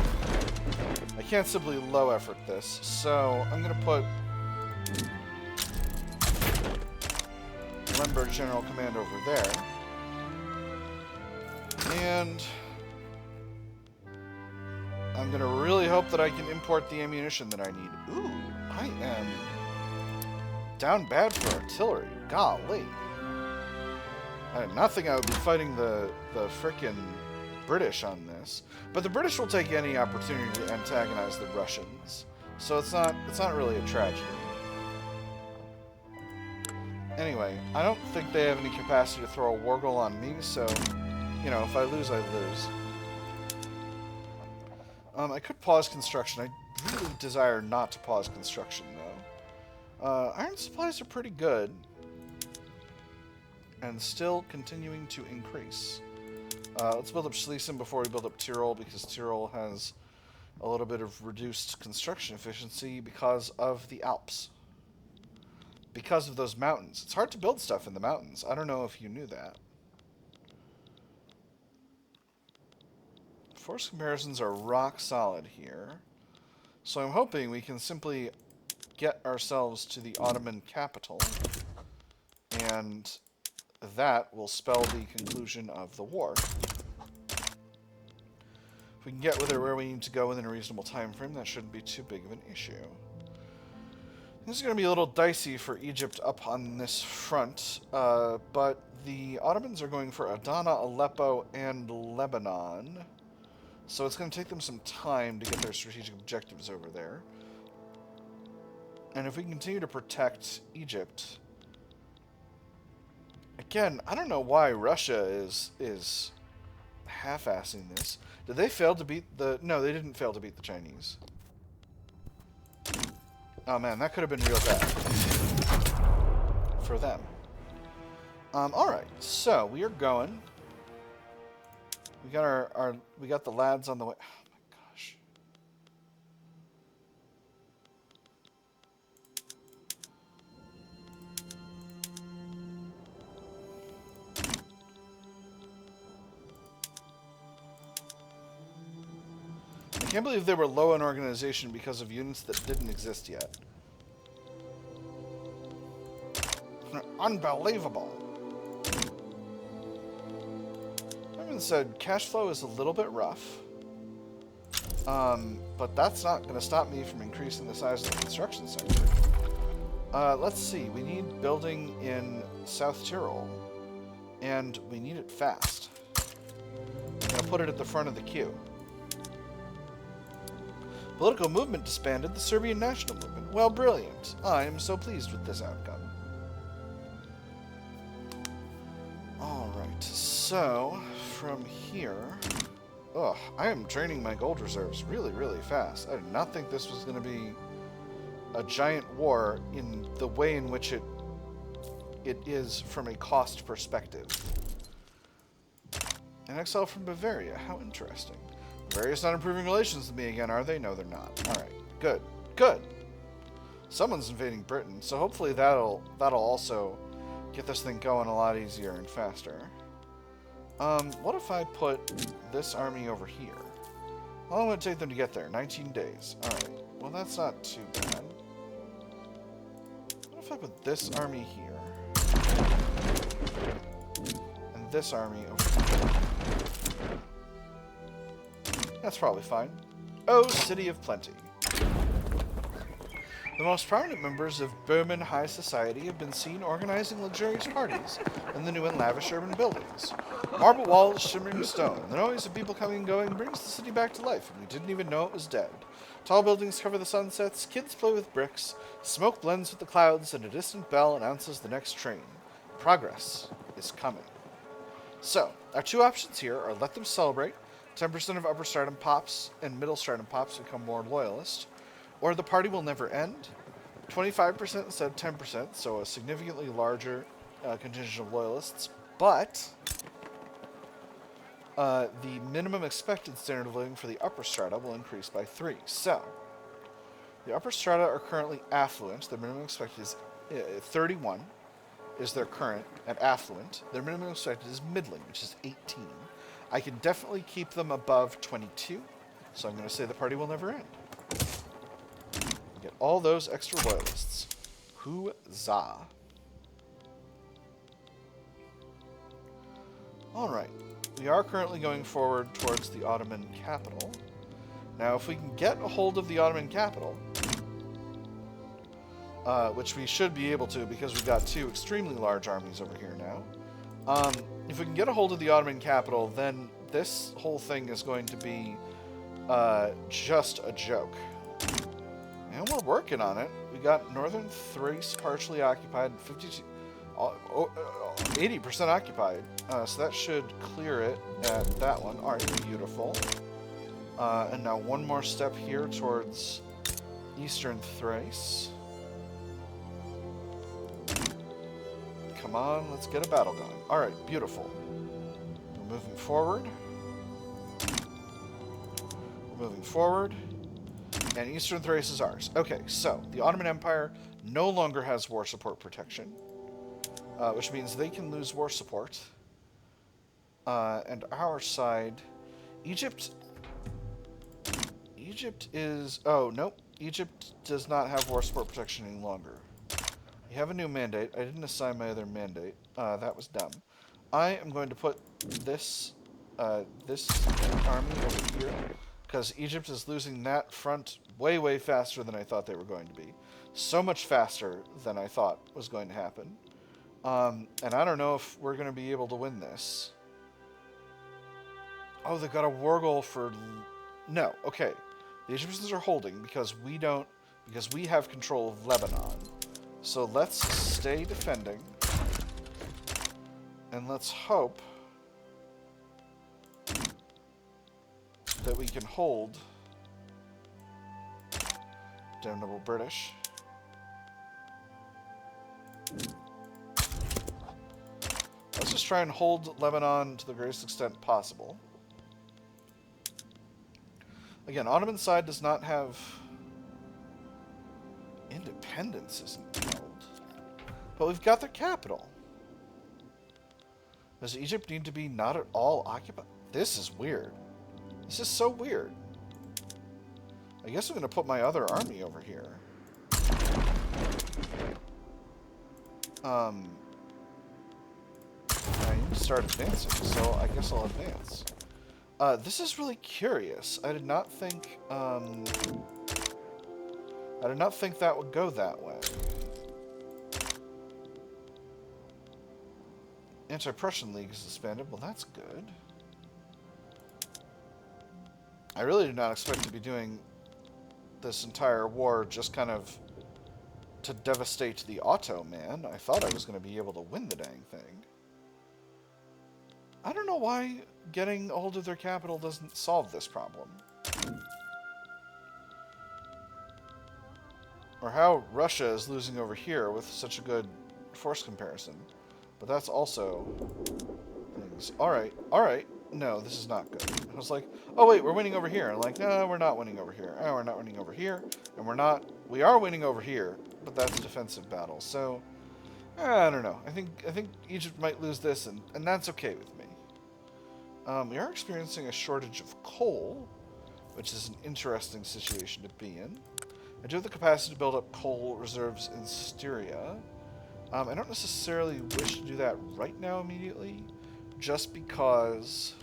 I can't simply low effort this, so I'm going to put Lemberg General Command over there. And I'm going to really hope that I can import the ammunition that I need. Ooh, I am down bad for artillery. Golly. I did not think I would be fighting the frickin' British on this, but the British will take any opportunity to antagonize the Russians, so it's not really a tragedy. Anyway, I don't think they have any capacity to throw a war goal on me, so, you know, if I lose, I lose. I could pause construction. I really desire not to pause construction, though. Iron supplies are pretty good, and still continuing to increase. Let's build up Schlesien before we build up Tyrol, because Tyrol has a little bit of reduced construction efficiency because of the Alps. Because of those mountains. It's hard to build stuff in the mountains. I don't know if you knew that. Force comparisons are rock solid here. So I'm hoping we can simply get ourselves to the Ottoman capital, and that will spell the conclusion of the war. If we can get with it where we need to go within a reasonable time frame, that shouldn't be too big of an issue. This is going to be a little dicey for Egypt up on this front, but the Ottomans are going for Adana, Aleppo, and Lebanon. So it's going to take them some time to get their strategic objectives over there. And if we continue to protect Egypt... Again, I don't know why Russia is half-assing this. Did they fail to beat the... No, they didn't fail to beat the Chinese. Oh man, that could have been real bad for them. Alright, so we are going. We got we got the lads on the way. Oh my gosh. I can't believe they were low in organization because of units that didn't exist yet. Unbelievable. That said, cash flow is a little bit rough. But that's not going to stop me from increasing the size of the construction sector. Let's see. We need building in South Tyrol. And we need it fast. I'm going to put it at the front of the queue. Political movement disbanded, the Serbian national movement. Well, brilliant. I am so pleased with this outcome. Alright, so from here... Ugh, I am draining my gold reserves really, really fast. I did not think this was going to be a giant war in the way in which it is from a cost perspective. An exile from Bavaria. How interesting. Bavaria's not improving relations with me again, are they? No, they're not. Alright, good. Good! Someone's invading Britain, so hopefully that'll also get this thing going a lot easier and faster. What if I put this army over here? How long would it take them to get there? 19 days. Alright, well that's not too bad. What if I put this army here? And this army over here? That's probably fine. Oh, City of Plenty. The most prominent members of Berman high society have been seen organizing luxurious parties in the new and lavish urban buildings. Marble walls, shimmering stone. The noise of people coming and going brings the city back to life, and we didn't even know it was dead. Tall buildings cover the sunsets, kids play with bricks, smoke blends with the clouds, and a distant bell announces the next train. Progress is coming. So, our two options here are let them celebrate, 10% of upper stratum pops and middle stratum pops become more loyalist, or the party will never end, 25% instead of 10%, so a significantly larger contingent of loyalists, but the minimum expected standard of living for the upper strata will increase by 3. So, the upper strata are currently affluent. Their minimum expected is 31 is their current at affluent. Their minimum expected is middling, which is 18. I can definitely keep them above 22, so I'm going to say the party will never end. Get all those extra loyalists. Huzzah. Alright. We are currently going forward towards the Ottoman capital. Now, if we can get a hold of the Ottoman capital, which we should be able to because we've got two extremely large armies over here now. If we can get a hold of the Ottoman capital, then this whole thing is going to be just a joke. And we're working on it. We got northern Thrace partially occupied, 80% occupied. So that should clear it at that one. Alright, beautiful. And now one more step here towards eastern Thrace. Come on, let's get a battle going. Alright, beautiful. We're moving forward. We're moving forward. And Eastern Thrace is ours. Okay, so the Ottoman Empire no longer has war support protection, which means they can lose war support. And our side, Egypt is... Oh, nope. Egypt does not have war support protection any longer. We have a new mandate. I didn't assign my other mandate. That was dumb. I am going to put this this army over here, because Egypt is losing that front way, way faster than I thought they were going to be. So much faster than I thought was going to happen. And I don't know if we're going to be able to win this. Oh, they've got a war goal for... No, okay. The Egyptians are holding because we don't... Because we have control of Lebanon. So let's stay defending. And let's hope that we can hold. Damnable British. Let's just try and hold Lebanon to the greatest extent possible. Again, Ottoman side does not have... Independence isn't held. But we've got their capital. Does Egypt need to be not at all occupied? This is weird. This is so weird. I guess I'm going to put my other army over here. I need to start advancing, so I guess I'll advance. This is really curious. I did not think that would go that way. Anti-Prussian League is suspended. Well, that's good. I really did not expect to be doing this entire war just kind of to devastate the Ottoman. I thought I was going to be able to win the dang thing. I don't know why getting a hold of their capital doesn't solve this problem. Or how Russia is losing over here with such a good force comparison. But that's also things. Alright, alright. No, this is not good. I was like, oh wait, we're winning over here. I'm like, no, we're not winning over here. Oh, we're not winning over here. And we are winning over here, but that's a defensive battle. So, I don't know. I think Egypt might lose this, and that's okay with me. We are experiencing a shortage of coal, which is an interesting situation to be in. I do have the capacity to build up coal reserves in Styria. I don't necessarily wish to do that right now immediately, just because...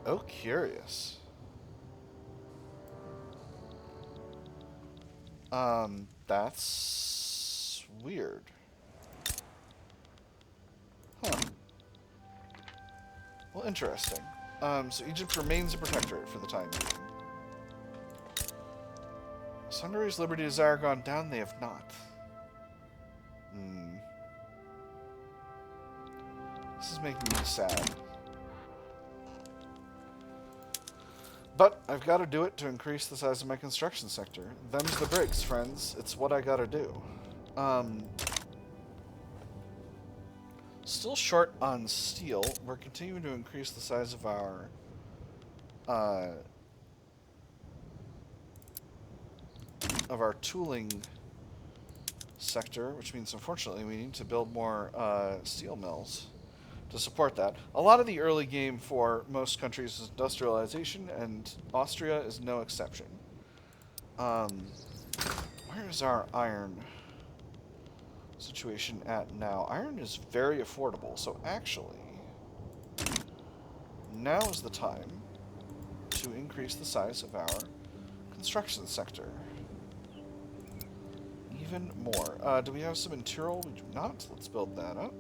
Oh, curious. That's weird. Huh. Well, interesting. So Egypt remains a protectorate for the time being. Has Hungary's liberty desire gone down? They have not. This is making me sad. But I've got to do it to increase the size of my construction sector. Them's the breaks, friends. It's what I got to do. Still short on steel. We're continuing to increase the size of our tooling sector, which means unfortunately we need to build more steel mills to support that. A lot of the early game for most countries is industrialization, and Austria is no exception. Where is our iron situation at now? Iron is very affordable, so actually now is the time to increase the size of our construction sector even more. Do we have some in Tyrol? We do not. Let's build that up.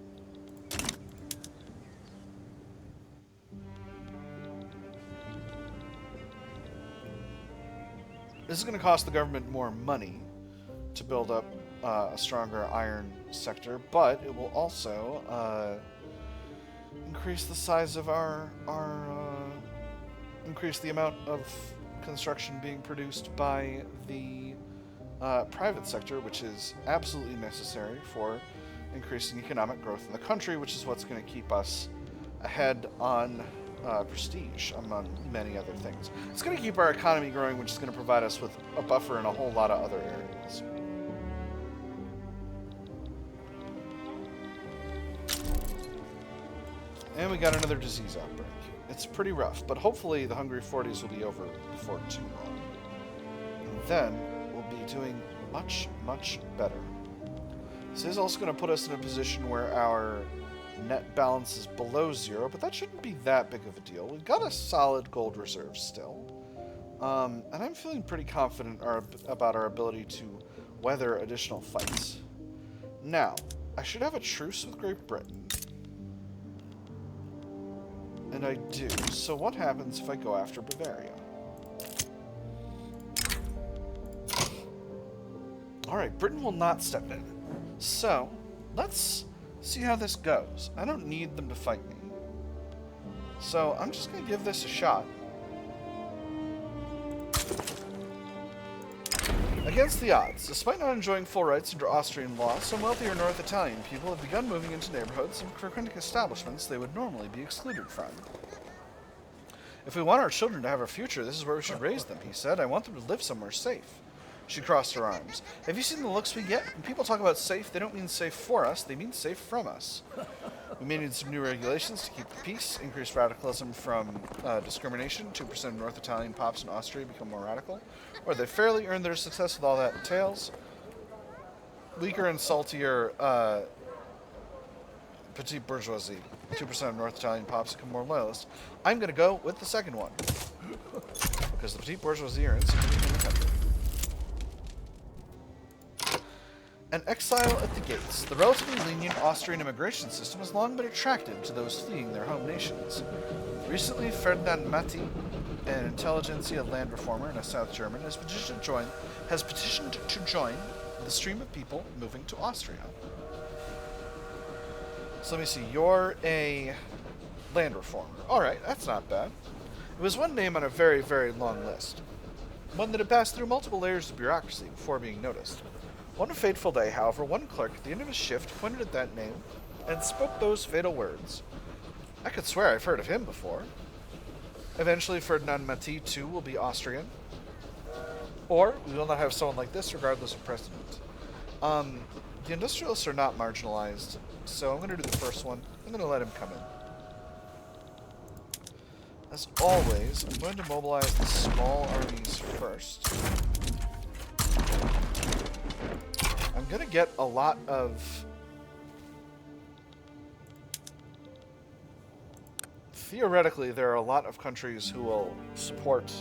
This is going to cost the government more money to build up a stronger iron sector, but it will also increase the size of increase the amount of construction being produced by the private sector, which is absolutely necessary for increasing economic growth in the country, which is what's going to keep us ahead on prestige, among many other things. It's going to keep our economy growing, which is going to provide us with a buffer in a whole lot of other areas. And we got another disease outbreak. It's pretty rough, but hopefully the Hungry 40s will be over before too long. And then we'll be doing much, much better. This is also going to put us in a position where our net balance is below zero, but that shouldn't be that big of a deal. We've got a solid gold reserve still. And I'm feeling pretty confident about our ability to weather additional fights. Now, I should have a truce with Great Britain. And I do. So what happens if I go after Bavaria? Alright, Britain will not step in. So, let's see how this goes. I don't need them to fight me. So I'm just going to give this a shot. Against the odds, despite not enjoying full rights under Austrian law, some wealthier North Italian people have begun moving into neighborhoods and frequenting establishments they would normally be excluded from. If we want our children to have a future, this is where we should raise them, he said. I want them to live somewhere safe. She crossed her arms. Have you seen the looks we get? When people talk about safe, they don't mean safe for us, they mean safe from us. We may need some new regulations to keep the peace, increase radicalism from discrimination. 2% of North Italian pops in Austria become more radical. Or they fairly earn their success with all that entails. Weaker and saltier petite bourgeoisie. 2% of North Italian pops become more loyalist. I'm going to go with the second one. Because the petite bourgeoisie are insignificant in the country. An exile at the gates. The relatively lenient Austrian immigration system has long been attractive to those fleeing their home nations. Recently, Ferdinand Matti, an intelligentsia land reformer and a South German, has petitioned to join the stream of people moving to Austria. So let me see. You're a land reformer. Alright, that's not bad. It was one name on a very, very long list. One that had passed through multiple layers of bureaucracy before being noticed. One fateful day, however, one clerk at the end of his shift pointed at that name and spoke those fatal words. I could swear I've heard of him before. Eventually, Ferdinand Matti, too, will be Austrian. Or, we will not have someone like this, regardless of precedent. The industrialists are not marginalized, so I'm going to do the first one. I'm going to let him come in. As always, I'm going to mobilize the small armies first. I'm going to get a lot of... Theoretically, there are a lot of countries who will support...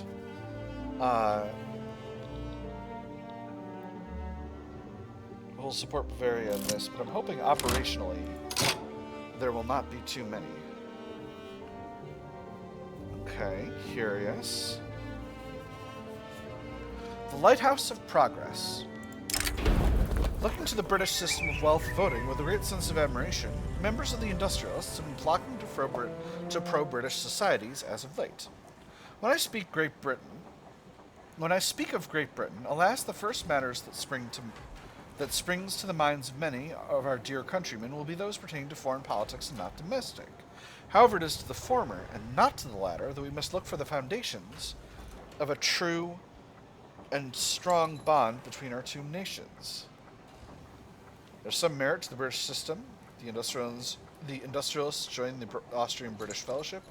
Bavaria in this, but I'm hoping operationally there will not be too many. Okay, curious. The Lighthouse of Progress. Looking to the British system of wealth voting with a great sense of admiration, members of the industrialists have been flocking to pro-British societies as of late. When I speak of Great Britain, alas, the first matters that springs to the minds of many of our dear countrymen will be those pertaining to foreign politics and not domestic. However, it is to the former and not to the latter that we must look for the foundations of a true and strong bond between our two nations. There's some merit to the British system. The industrialists join the Austrian-British Fellowship.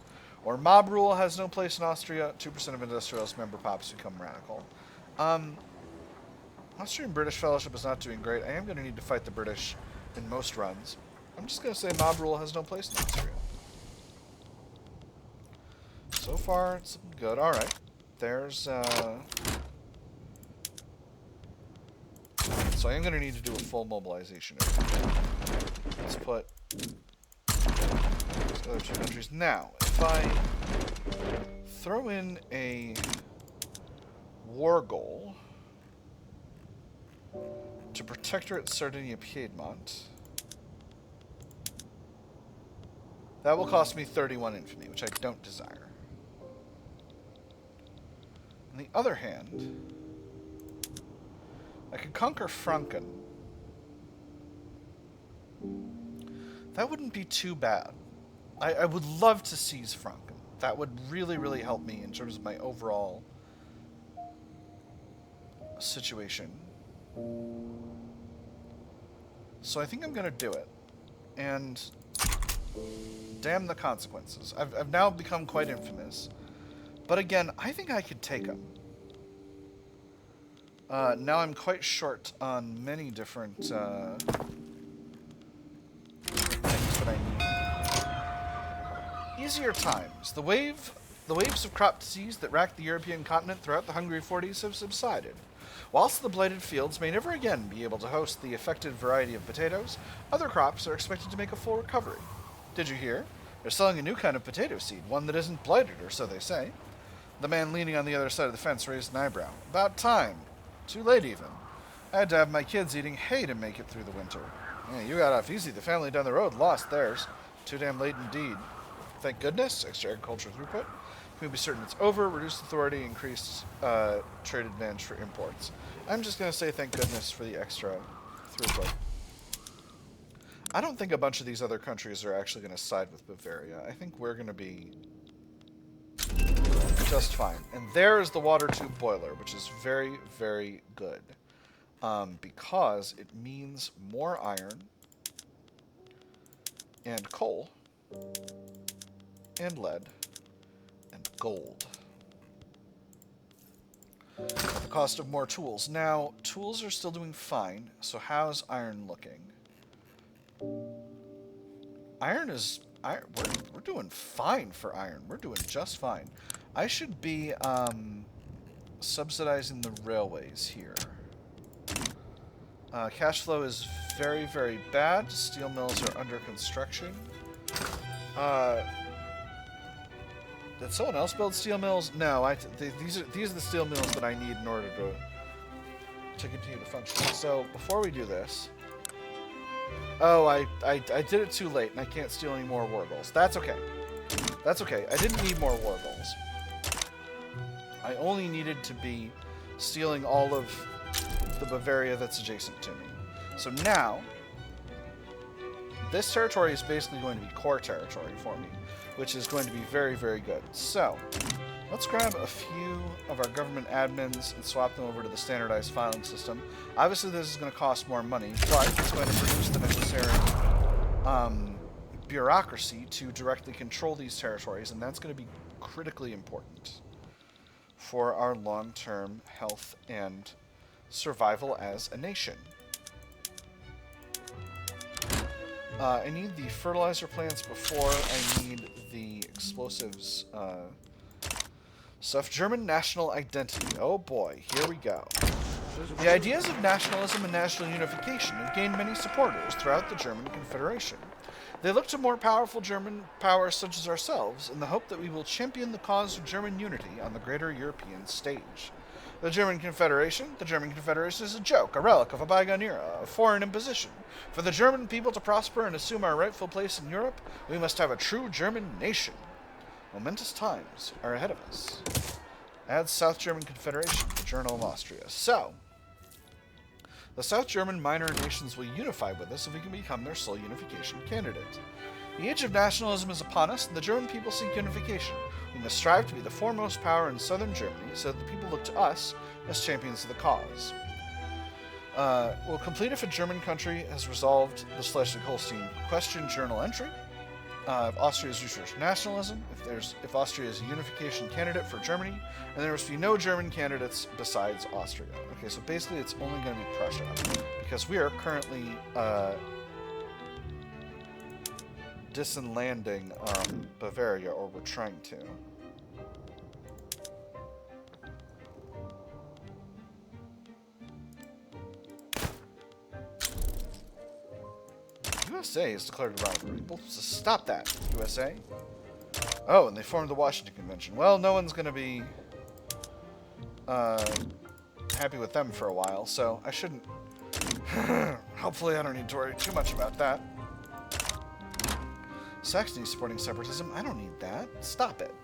Or mob rule has no place in Austria. 2% of industrialist member pops become radical. Austrian-British Fellowship is not doing great. I am going to need to fight the British in most runs. I'm just going to say mob rule has no place in Austria. So far, it's good. Alright. There's, So I am going to need to do a full mobilization. Let's put these other two countries. Now, if I throw in a war goal to Protectorate Sardinia-Piedmont, that will cost me 31 infamy, which I don't desire. On the other hand, I could conquer Franken. That wouldn't be too bad. I would love to seize Franken. That would really, really help me in terms of my overall situation. So I think I'm going to do it. And damn the consequences. I've now become quite infamous. But again, I think I could take them. Now I'm quite short on many different things that I need. Easier times. The waves of crop disease that racked the European continent throughout the Hungry 40s have subsided. Whilst the blighted fields may never again be able to host the affected variety of potatoes, other crops are expected to make a full recovery. Did you hear? They're selling a new kind of potato seed, one that isn't blighted, or so they say. The man leaning on the other side of the fence raised an eyebrow. About time. Too late, even. I had to have my kids eating hay to make it through the winter. Yeah, you got off easy. The family down the road lost theirs. Too damn late indeed. Thank goodness. Extra agriculture throughput. We can be certain it's over. Reduced authority, increased trade advantage for imports. I'm just going to say thank goodness for the extra throughput. I don't think a bunch of these other countries are actually going to side with Bavaria. I think we're going to be just fine. And there is the water tube boiler, which is very, very good. Because it means more iron and coal and lead and gold at the cost of more tools. Now, tools are still doing fine, so how's iron looking? Iron is... we're doing fine for iron. We're doing just fine. I should be subsidizing the railways here. Cash flow is very, very bad. Steel mills are under construction. Did someone else build steel mills? No, these are the steel mills that I need in order to continue to function. So before we do this, oh, I did it too late, and I can't steal any more war goals. That's okay. That's okay. I didn't need more war goals. I only needed to be stealing all of the Bavaria that's adjacent to me. So now, this territory is basically going to be core territory for me, which is going to be very, very good. So, let's grab a few of our government admins and swap them over to the standardized filing system. Obviously, this is going to cost more money, but it's going to produce the necessary bureaucracy to directly control these territories, and that's going to be critically important for our long-term health and survival as a nation. I need the fertilizer plants before I need the explosives stuff. German national identity. Oh boy, here we go. The ideas of nationalism and national unification have gained many supporters throughout the German Confederation. They look to more powerful German powers such as ourselves in the hope that we will champion the cause of German unity on the greater European stage. The German Confederation? The German Confederation is a joke, a relic of a bygone era, a foreign imposition. For the German people to prosper and assume our rightful place in Europe, we must have a true German nation. Momentous times are ahead of us. Add South German Confederation to the Journal of Austria. So, the South German minor nations will unify with us if we can become their sole unification candidate. The age of nationalism is upon us, and the German people seek unification. We must strive to be the foremost power in southern Germany, so that the people look to us as champions of the cause. We'll complete if a German country has resolved the Schleswig-Holstein question journal entry. If Austria's research nationalism, if Austria is a unification candidate for Germany, and there must be no German candidates besides Austria. Okay, so basically it's only going to be Prussia, because we are currently disenlanding Bavaria, or we're trying to. USA has declared a rivalry. Well, stop that, USA. Oh, and they formed the Washington Convention. Well, no one's going to be happy with them for a while, so I shouldn't... Hopefully I don't need to worry too much about that. Saxony supporting separatism. I don't need that. Stop it.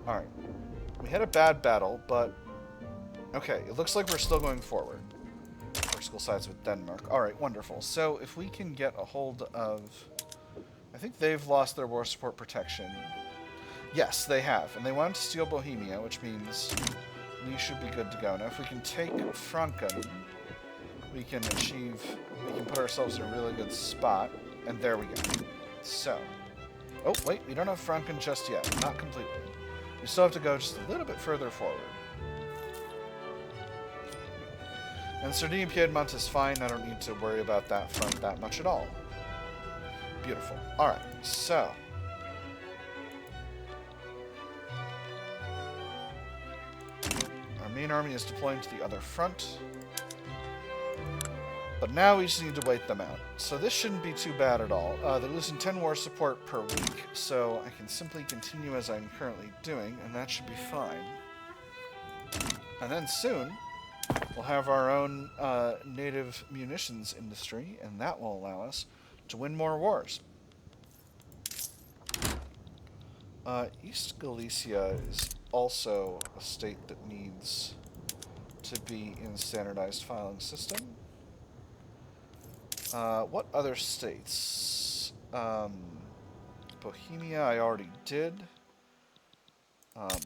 Alright. We had a bad battle, but... Okay, it looks like we're still going forward. Political sides with Denmark. Alright, wonderful. So, if we can get a hold of... I think they've lost their war support protection. Yes, they have. And they wanted to steal Bohemia, which means we should be good to go. Now, if we can take Franken, we can put ourselves in a really good spot. And there we go. So. Oh, wait, we don't have Franken just yet. Not completely. We still have to go just a little bit further forward. And Sardinia Piedmont is fine. I don't need to worry about that front that much at all. Beautiful. Alright, so. Our main army is deploying to the other front. But now we just need to wait them out. So this shouldn't be too bad at all. They're losing 10 war support per week, so I can simply continue as I'm currently doing, and that should be fine. And then soon... we'll have our own native munitions industry, and that will allow us to win more wars. East Galicia is also a state that needs to be in standardized filing system. What other states? Bohemia, I already did.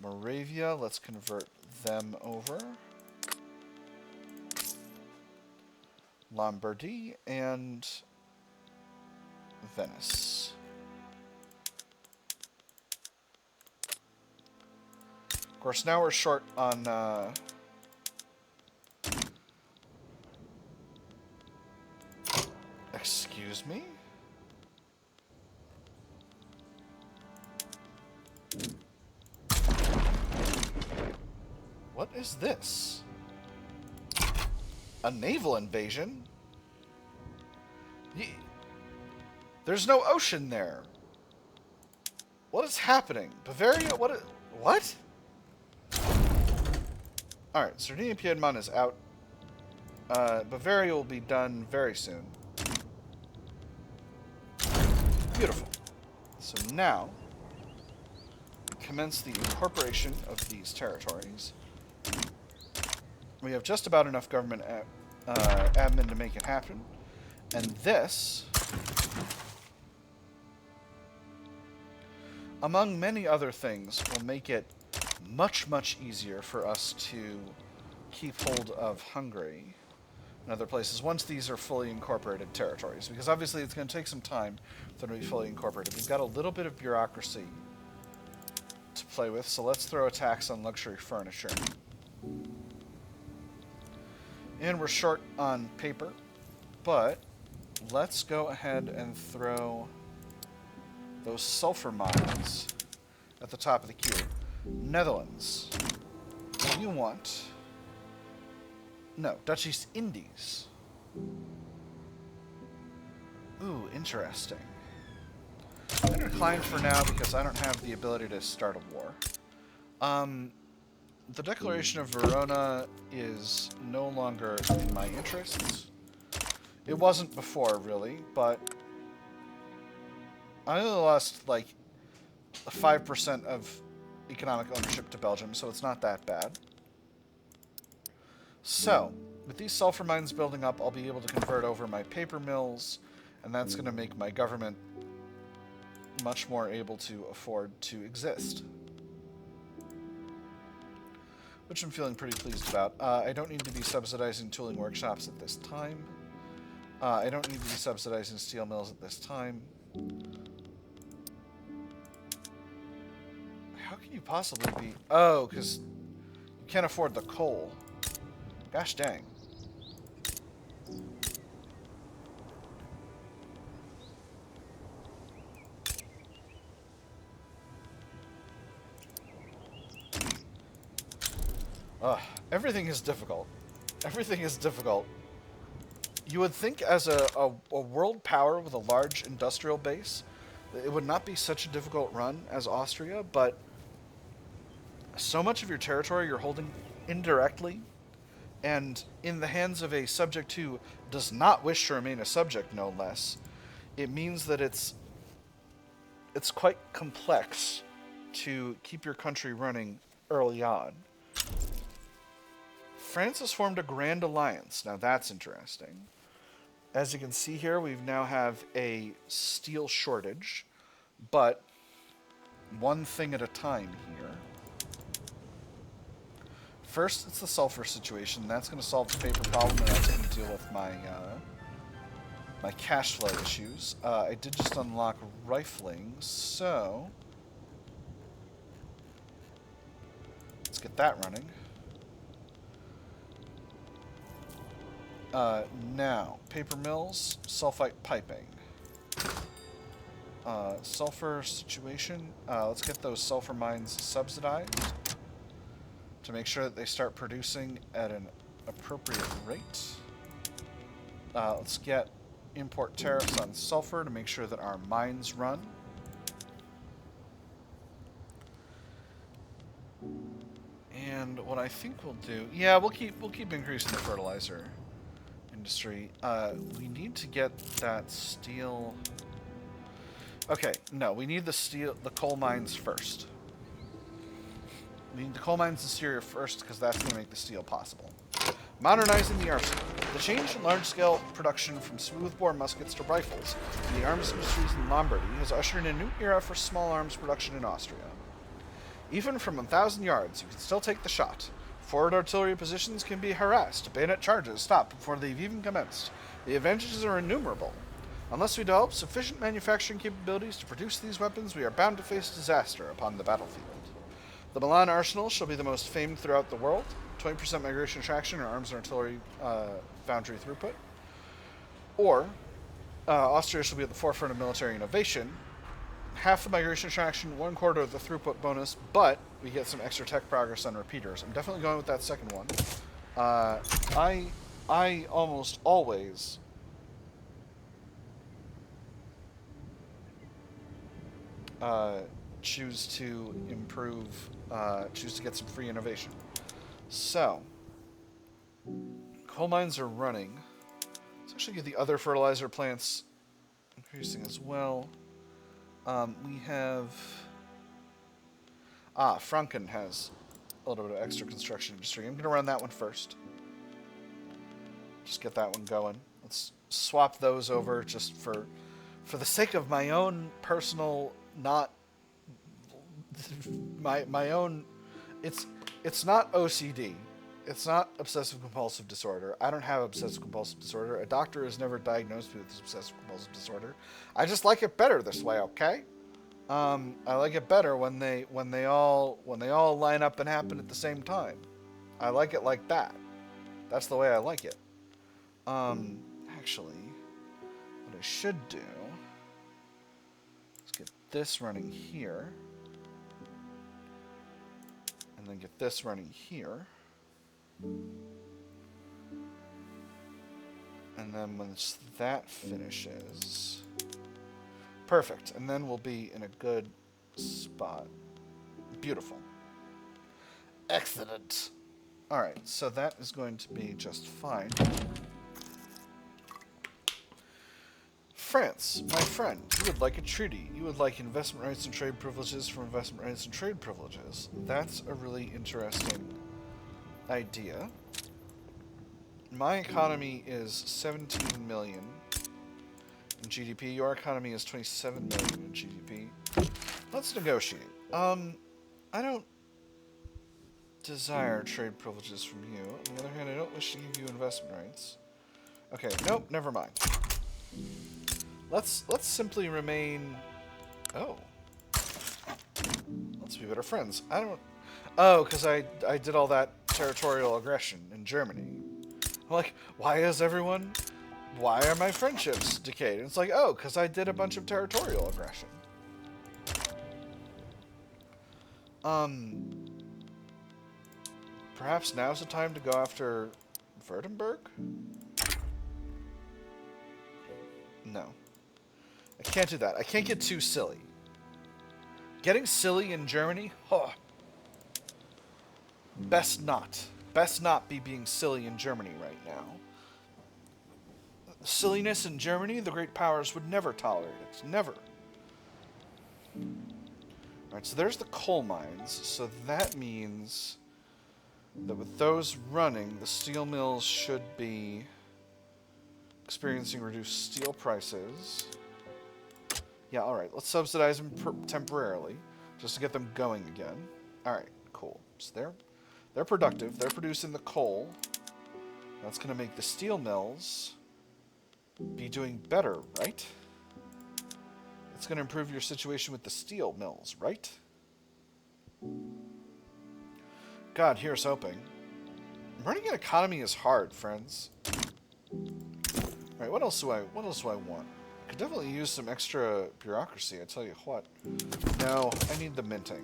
Moravia, let's convert them over. Lombardy and Venice. Of course, now we're short on excuse me? What is this? A naval invasion? There's no ocean there. What is happening? Bavaria? What? Alright, Sardinia-Piedmont is out. Bavaria will be done very soon. Beautiful. So now, we commence the incorporation of these territories. We have just about enough government admin to make it happen. And this, among many other things, will make it much, much easier for us to keep hold of Hungary and other places once these are fully incorporated territories. Because obviously it's going to take some time for them to be fully incorporated. We've got a little bit of bureaucracy to play with, so let's throw a tax on luxury furniture. And we're short on paper, but let's go ahead and throw those sulfur mines at the top of the queue. Netherlands. You want... No, Dutch East Indies. Ooh, interesting. I'm going to decline for now because I don't have the ability to start a war. The Declaration of Verona is no longer in my interests. It wasn't before, really, but I only lost, like, 5% of economic ownership to Belgium, so it's not that bad. So, with these sulfur mines building up, I'll be able to convert over my paper mills, and that's going to make my government much more able to afford to exist. Which I'm feeling pretty pleased about. I don't need to be subsidizing tooling workshops at this time. I don't need to be subsidizing steel mills at this time. How can you possibly be... Oh, because you can't afford the coal. Gosh dang. Everything is difficult. Everything is difficult. You would think as a world power with a large industrial base, it would not be such a difficult run as Austria, but so much of your territory you're holding indirectly and in the hands of a subject who does not wish to remain a subject, no less. It means that it's quite complex to keep your country running early on. France has formed a grand alliance. Now that's interesting. As you can see here, we now have a steel shortage, but one thing at a time here. First, it's the sulfur situation. That's going to solve the paper problem, and that's going to deal with my my cash flow issues. I did just unlock rifling, so let's get that running. Now, paper mills, sulfite piping. Sulfur situation. Let's get those sulfur mines subsidized to make sure that they start producing at an appropriate rate. Let's get import tariffs on sulfur to make sure that our mines run. And what I think we'll do, yeah, we'll keep increasing the fertilizer industry. We need to get that steel. Okay, no, we need the coal mines first. We need the coal mines exterior first because that's going to make the steel possible. Modernizing the arsenal. The change in large-scale production from smoothbore muskets to rifles in the arms industries in Lombardy has ushered in a new era for small arms production in Austria. Even from 1,000 yards, you can still take the shot. Forward artillery positions can be harassed. Bayonet charges stop before they've even commenced. The advantages are innumerable. Unless we develop sufficient manufacturing capabilities to produce these weapons, we are bound to face disaster upon the battlefield. The Milan arsenal shall be the most famed throughout the world. 20% migration traction or arms and artillery foundry throughput. Or, Austria shall be at the forefront of military innovation. Half the migration traction, 1/4 of the throughput bonus, but we get some extra tech progress on repeaters. I'm definitely going with that second one. I almost always choose to improve, choose to get some free innovation. So, coal mines are running. Let's actually get the other fertilizer plants increasing as well. We have... Franken has a little bit of extra construction industry. I'm going to run that one first. Just get that one going. Let's swap those over just for the sake of my own personal, not... my own... It's not OCD. It's not obsessive compulsive disorder. I don't have obsessive compulsive disorder. A doctor has never diagnosed me with obsessive compulsive disorder. I just like it better this way, okay? I like it better when they all line up and happen at the same time. I like it like that. That's the way I like it. Actually, what I should do is get this running here. And then get this running here. And then once that finishes... Perfect. And then we'll be in a good spot. Beautiful. Excellent. Alright, so that is going to be just fine. France, my friend, you would like a treaty. You would like investment rights and trade privileges for investment rights and trade privileges. That's a really interesting idea. My economy is 17 million in GDP. Your economy is 27 million in GDP. Let's negotiate. I don't desire trade privileges from you. On the other hand, I don't wish to give you investment rights. Okay, nope, never mind. Let's simply remain... Oh. Let's be better friends. I don't... Oh, because I did all that territorial aggression in Germany. I'm like, why is everyone... Why are my friendships decayed? And it's like, oh, because I did a bunch of territorial aggression. Perhaps now's the time to go after Württemberg? No. I can't do that. I can't get too silly. Getting silly in Germany? Huh. Best not. Best not be being silly in Germany right now. Silliness in Germany, the great powers would never tolerate it. Never. Alright, so there's the coal mines. So that means that with those running, the steel mills should be experiencing reduced steel prices. Yeah, alright, let's subsidize them temporarily, just to get them going again. Alright, cool. So they're productive, they're producing the coal. That's going to make the steel mills be doing better, right? It's going to improve your situation with the steel mills, right? God, here's hoping. Running an economy is hard, friends. Alright, what else do I want? Could definitely use some extra bureaucracy, I tell you what. No, I need the minting.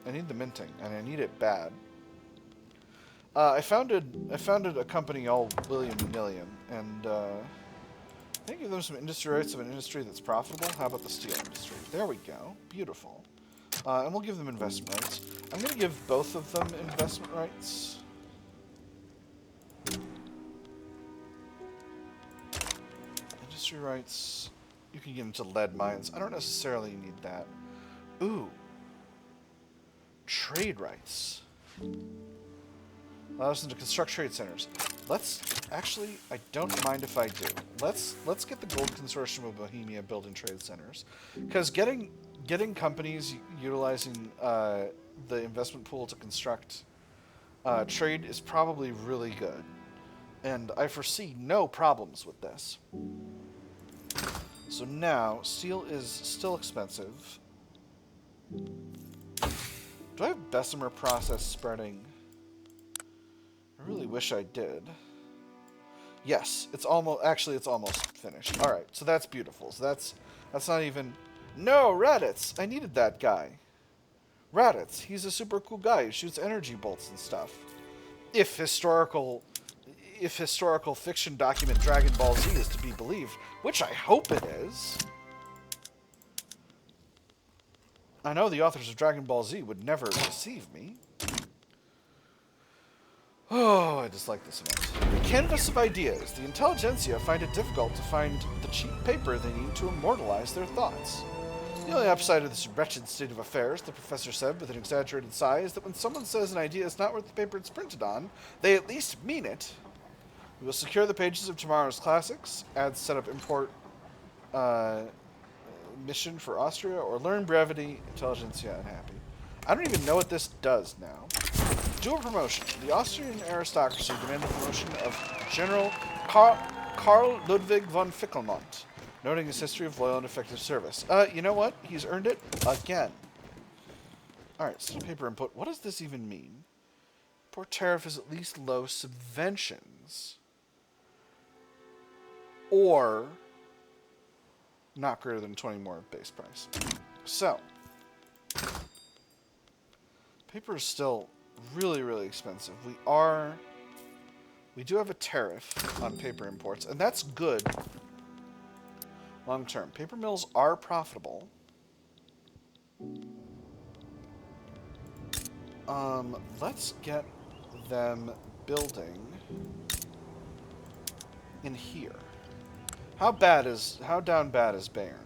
I need the minting, and I need it bad. I founded a company all willy-nilly, and I think give them some industry rights of an industry that's profitable. How about the steel industry? There we go. Beautiful. And we'll give them investment rights. I'm going to give both of them investment rights. Industry rights. You can get into lead mines. I don't necessarily need that. Ooh. Trade rights. Allows them to construct trade centers. Let's actually, I don't mind if I do. Let's get the Gold Consortium of Bohemia building trade centers, because getting companies utilizing the investment pool to construct trade is probably really good, and I foresee no problems with this. So now steel is still expensive. Do I have Bessemer process spreading? I really wish I did. Yes, it's almost finished. All right, so that's beautiful. So that's not even. No, Raditz. I needed that guy. Raditz. He's a super cool guy who shoots energy bolts and stuff. If historical fiction document Dragon Ball Z is to be believed, which I hope it is. I know the authors of Dragon Ball Z would never deceive me. Oh, I dislike this event. The canvas of ideas. The intelligentsia find it difficult to find the cheap paper they need to immortalize their thoughts. The only upside of this wretched state of affairs, the professor said with an exaggerated sigh, is that when someone says an idea is not worth the paper it's printed on, they at least mean it. We will secure the pages of tomorrow's classics, add setup import mission for Austria, or learn brevity, intelligentsia, and happy. I don't even know what this does now. Dual promotion. The Austrian aristocracy demanded the promotion of General Karl Ludwig von Fickelmont, noting his history of loyal and effective service. You know what? He's earned it again. Alright, so paper input. What does this even mean? Poor tariff is at least low subventions. Or not greater than 20 more base price. So, paper is still really, really expensive. We do have a tariff on paper imports, and that's good long term. Paper mills are profitable. Let's get them building in here. How down bad is Bayern?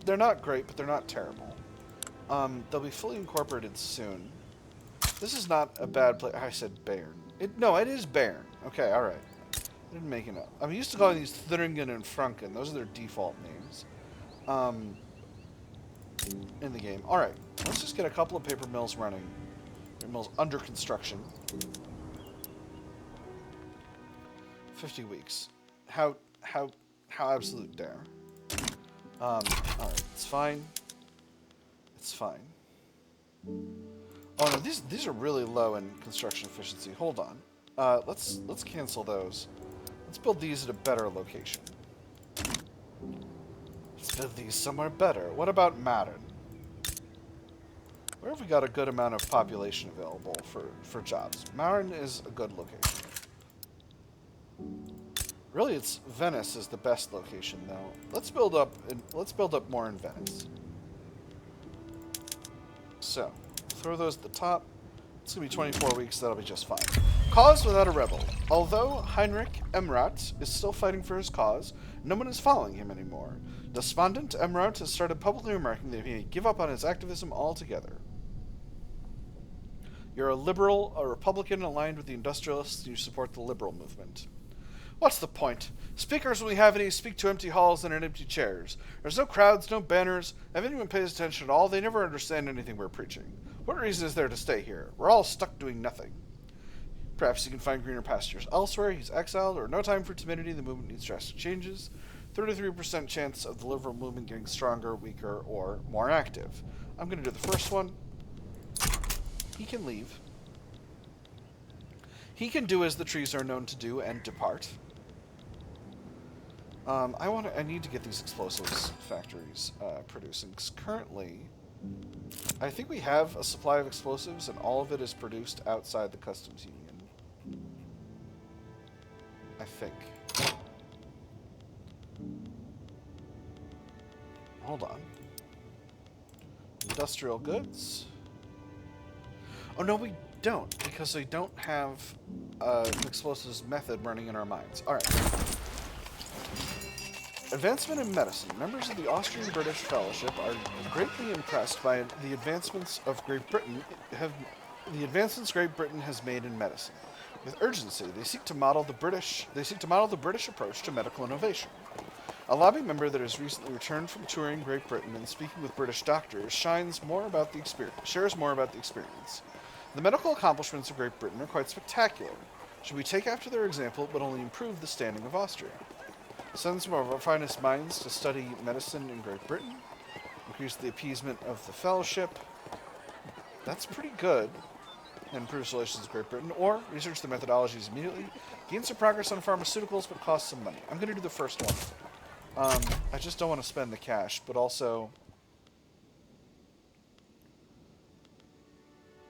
They're not great, but they're not terrible. They'll be fully incorporated soon. This is not a bad place. I said Bayern. No, it is Bayern. Okay, all right. I didn't make it up. I'm used to calling these Thüringen and Franken. Those are their default names in the game. All right, let's just get a couple of paper mills running. Paper mills under construction. 50 weeks. How absolute dare. All right, it's fine. It's fine. Oh no, these are really low in construction efficiency. Hold on. Let's cancel those. Let's build these at a better location. Let's build these somewhere better. What about Metternich? Where have we got a good amount of population available for jobs? Metternich is a good location. Really, it's Venice is the best location though. Let's build up more in Venice. So, throw those at the top. It's going to be 24 weeks, that'll be just fine. Cause without a rebel. Although Heinrich Emrat is still fighting for his cause, no one is following him anymore. Despondent, Emrat has started publicly remarking that he may give up on his activism altogether. You're a liberal, a Republican aligned with the industrialists, and you support the liberal movement. What's the point? Speakers, when we have any, speak to empty halls and in empty chairs. There's no crowds, no banners. If anyone pays attention at all, they never understand anything we're preaching. What reason is there to stay here? We're all stuck doing nothing. Perhaps he can find greener pastures elsewhere. He's exiled, or no time for timidity. The movement needs drastic changes. 33% chance of the liberal movement getting stronger, weaker, or more active. I'm going to do the first one. He can leave. He can do as the trees are known to do and depart. I need to get these explosives factories producing, because currently I think we have a supply of explosives and all of it is produced outside the customs union. I think. Hold on. Industrial goods. Oh no, we don't, because we don't have an explosives method running in our mines. Alright. Advancement in medicine. Members of the Austrian British Fellowship are greatly impressed by the advancements of Great Britain Great Britain has made in medicine. With urgency, they seek to model the British approach to medical innovation. A lobby member that has recently returned from touring Great Britain and speaking with British doctors shares more about the experience. The medical accomplishments of Great Britain are quite spectacular. Should we take after their example, it would only improve the standing of Austria. Send some of our finest minds to study medicine in Great Britain. Increase the appeasement of the fellowship. That's pretty good. And improves relations with Great Britain. Or research the methodologies immediately. Gain some progress on pharmaceuticals, but cost some money. I'm going to do the first one. I just don't want to spend the cash, but also...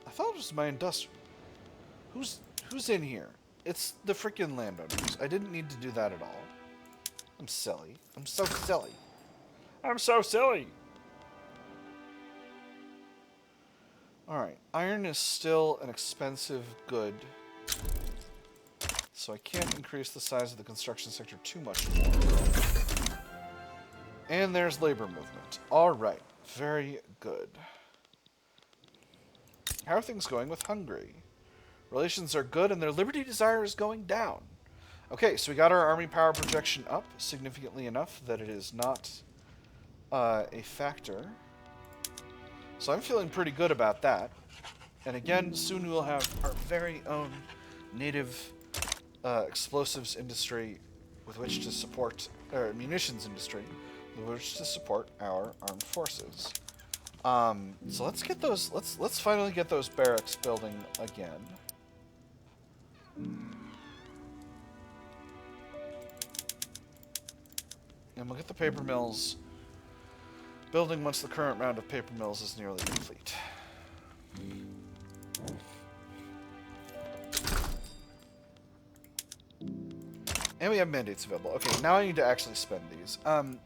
I thought it was my industrial. Who's in here? It's the freaking landowners. I didn't need to do that at all. I'm silly. I'm so silly. I'm so silly. Alright. Iron is still an expensive good. So I can't increase the size of the construction sector too much more. And there's labor movement. Alright. Very good. How are things going with Hungary? Relations are good and their liberty desire is going down. Okay, so we got our army power projection up significantly enough that it is not a factor. So I'm feeling pretty good about that. And again, soon we will have our very own native explosives industry with which to support, or munitions industry, with which to support our armed forces. So let's get those, let's finally get those barracks building again. And we'll get the paper mills building once the current round of paper mills is nearly complete. And we have mandates available. Okay, now I need to actually spend these.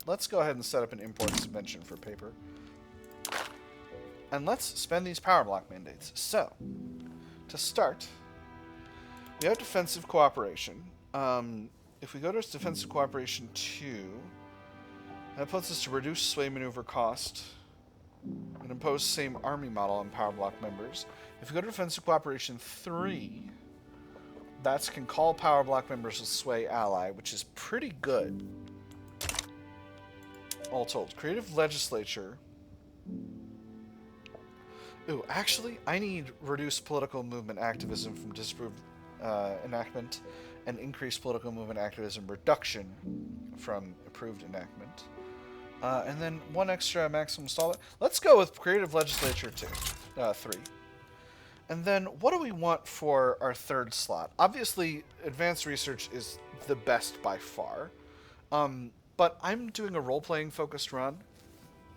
Let's go ahead and set up an import subvention for paper. And let's spend these power block mandates. So, to start, we have defensive cooperation. If we go to defensive cooperation 2, that puts us to reduce sway maneuver cost and impose same army model on power block members. If we go to defensive cooperation 3, that can call power block members a sway ally, which is pretty good. All told. Creative legislature. Ooh, actually, I need reduced political movement activism from disapproved enactment and increased political movement activism reduction from approved enactment. And then one extra maximum installment. Let's go with creative legislature 3. And then what do we want for our third slot? Obviously, advanced research is the best by far. But I'm doing a role-playing focused run.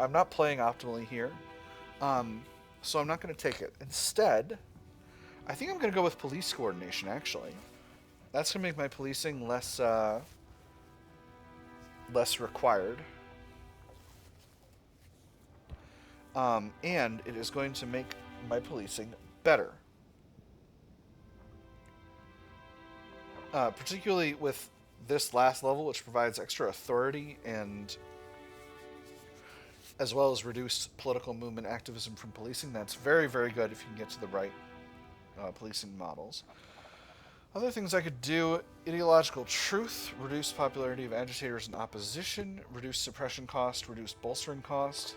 I'm not playing optimally here. So I'm not going to take it. Instead, I think I'm going to go with police coordination, actually. That's going to make my policing less required. And it is going to make my policing better. Particularly with this last level, which provides extra authority and as well as reduced political movement activism from policing. That's very, very good if you can get to the right policing models. Other things I could do: ideological truth, reduce popularity of agitators and opposition, reduce suppression cost, reduce bolstering cost.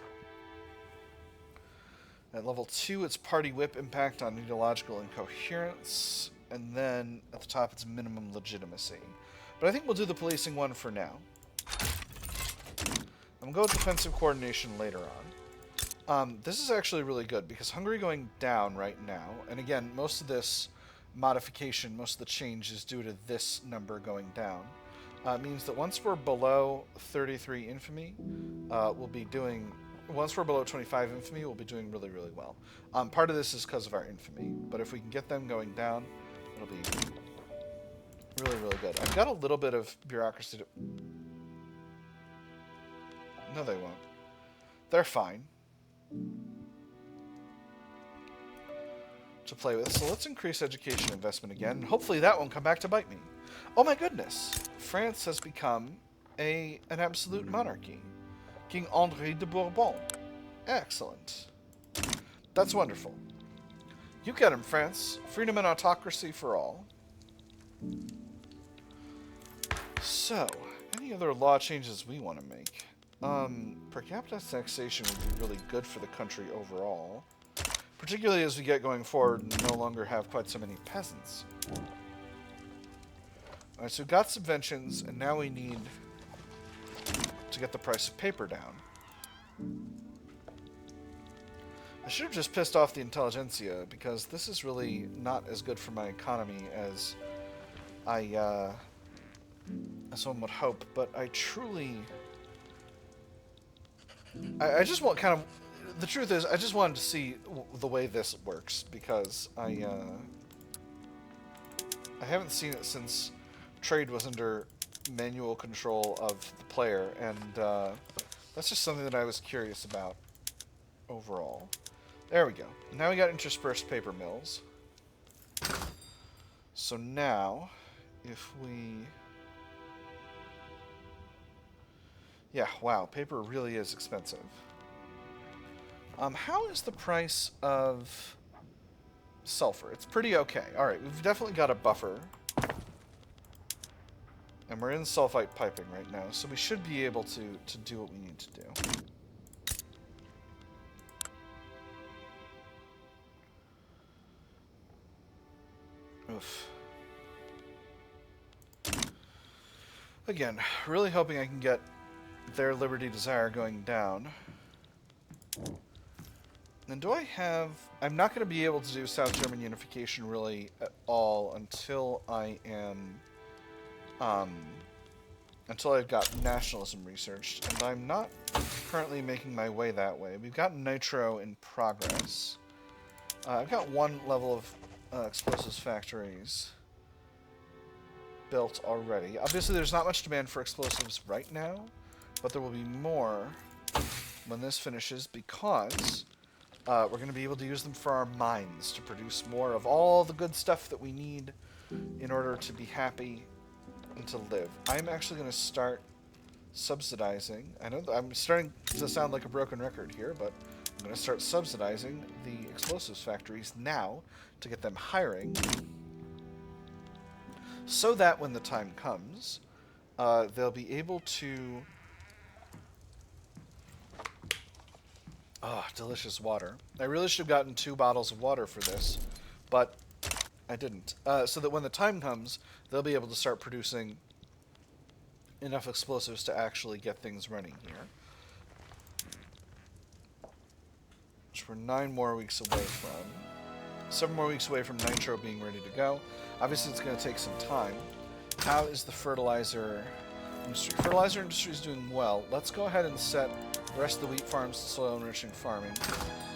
At level 2, it's party whip impact on ideological incoherence, and then at the top it's minimum legitimacy. But I think we'll do the policing one for now. I'm going to go with defensive coordination later on. This is actually really good, because Hungary going down right now, and again, most of this modification, most of the change is due to this number going down. Means that once we're below 33 infamy, we'll be doing... Once we're below 25 infamy, we'll be doing really, really well. Part of this is because of our infamy, but if we can get them going down, it'll be really, really good. I've got a little bit of bureaucracy to... No, they won't. They're fine to play with. So let's increase education investment again. Hopefully that won't come back to bite me. Oh my goodness. France has become an absolute monarchy. King Henri de Bourbon. Excellent. That's wonderful. You get him, France. Freedom and autocracy for all. So, any other law changes we want to make? Per capita taxation would be really good for the country overall. Particularly as we get going forward and no longer have quite so many peasants. Alright, so we've got subventions, and now we need to get the price of paper down. I should have just pissed off the intelligentsia, because this is really not as good for my economy as as one would hope, but I truly... I just want kind of... The truth is, I just wanted to see the way this works, because I haven't seen it since trade was under manual control of the player, and that's just something that I was curious about overall. There we go. Now we got interspersed paper mills. So now, if we... Yeah, wow, paper really is expensive. How is the price of sulfur? It's pretty okay. Alright, we've definitely got a buffer. And we're in sulfite piping right now, so we should be able to do what we need to do. Oof. Again, really hoping I can get their Liberty Desire going down. And do I have... I'm not going to be able to do South German unification really at all until I am... until I've got nationalism researched. And I'm not currently making my way that way. We've got nitro in progress. I've got one level of explosives factories built already. Obviously there's not much demand for explosives right now, but there will be more when this finishes, because we're going to be able to use them for our mines to produce more of all the good stuff that we need in order to be happy and to live. I'm actually going to start subsidizing. I know that I'm starting to sound like a broken record here, but I'm going to start subsidizing the explosives factories now to get them hiring, so that when the time comes, they'll be able to... Oh, delicious water. I really should have gotten 2 bottles of water for this, but I didn't. So that when the time comes, they'll be able to start producing enough explosives to actually get things running here. Which we're 9 more weeks away from. 7 more weeks away from nitro being ready to go. Obviously, it's going to take some time. How is the fertilizer industry? Fertilizer industry is doing well. Let's go ahead and set the rest of the wheat farms to soil enriching farming.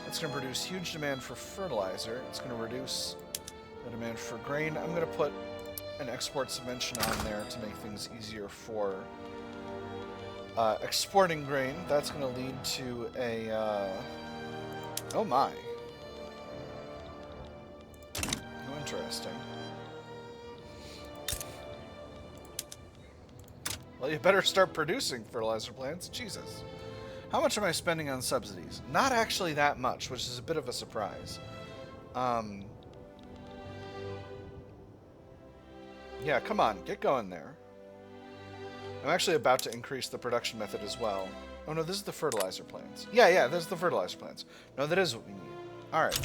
It's going to produce huge demand for fertilizer. It's going to reduce the demand for grain. I'm going to put an export subvention on there to make things easier for exporting grain. That's going to lead to a... oh my. Oh, interesting. Well, you better start producing fertilizer plants. Jesus. How much am I spending on subsidies? Not actually that much, which is a bit of a surprise. Yeah, come on. Get going there. I'm actually about to increase the production method as well. Oh, no, this is the fertilizer plants. Yeah, this is the fertilizer plants. No, that is what we need. Alright.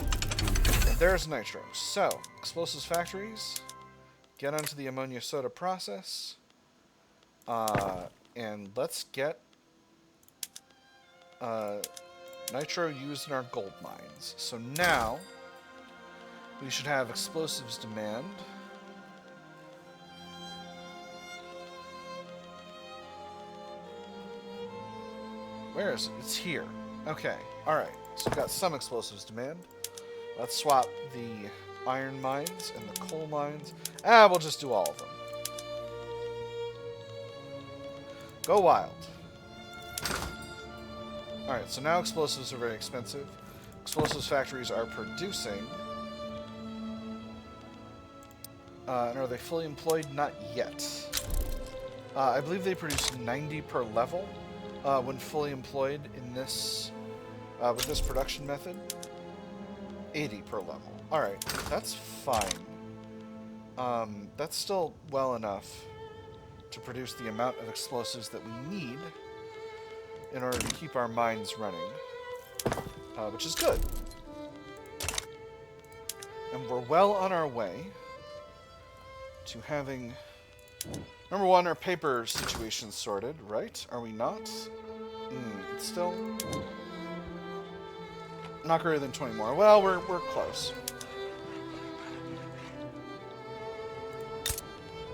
There's nitro. So, explosives factories. Get onto the ammonia soda process. And let's get nitro used in our gold mines. So now we should have explosives demand. Where is it? It's here. Okay. Alright. So we've got some explosives demand. Let's swap the iron mines and the coal mines. We'll just do all of them. Go wild. Alright, so now explosives are very expensive. Explosives factories are producing. And are they fully employed? Not yet. I believe they produce 90 per level when fully employed in this with this production method. 80 per level. All right, that's fine. That's still well enough to produce the amount of explosives that we need in order to keep our mines running, which is good. And we're well on our way to having, number one, our paper situation sorted, right? Are we not? It's still not greater than 20 more. Well, we're close.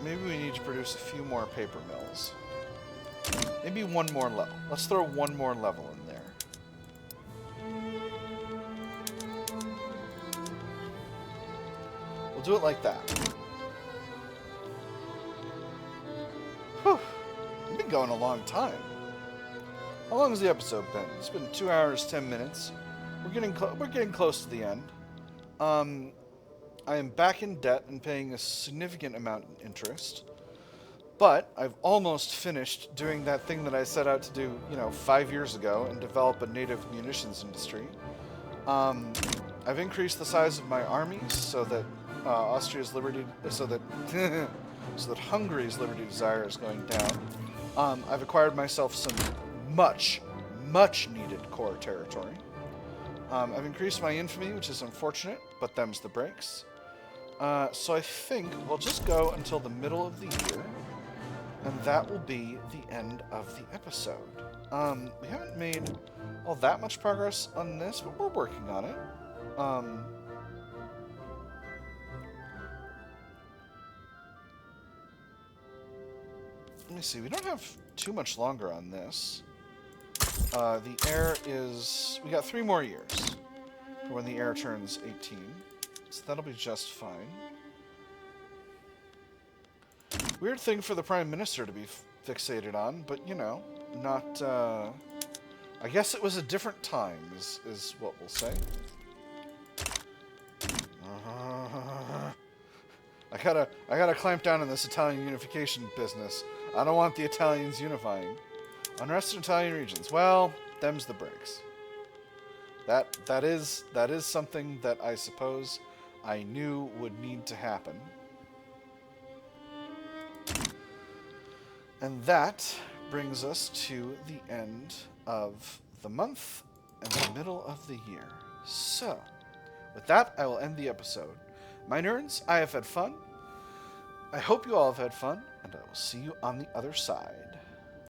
Maybe we need to produce a few more paper mills. Maybe one more level. Let's throw one more level in there. We'll do it like that. Whew. We've been going a long time. How long has the episode been? It's been 2 hours, 10 minutes. We're getting close to the end. I am back in debt and paying a significant amount in interest. But I've almost finished doing that thing that I set out to do, 5 years ago and develop a native munitions industry. I've increased the size of my armies so that Austria's liberty, so that Hungary's liberty desire is going down. I've acquired myself some much needed core territory. I've increased my infamy, which is unfortunate, but them's the breaks. So I think we'll just go until the middle of the year, and that will be the end of the episode. We haven't made all that much progress on this, but we're working on it. Let me see, we don't have too much longer on this. The heir is... we got 3 more years for when the heir turns 18. So that'll be just fine. Weird thing for the Prime Minister to be fixated on, but, not... I guess it was a different time, is what we'll say. I gotta clamp down on this Italian unification business. I don't want the Italians unifying. Unrest in Italian regions. Well, them's the breaks. That is something that I suppose I knew would need to happen. And that brings us to the end of the month and the middle of the year. So, with that, I will end the episode. My nerds, I have had fun. I hope you all have had fun, and I will see you on the other side.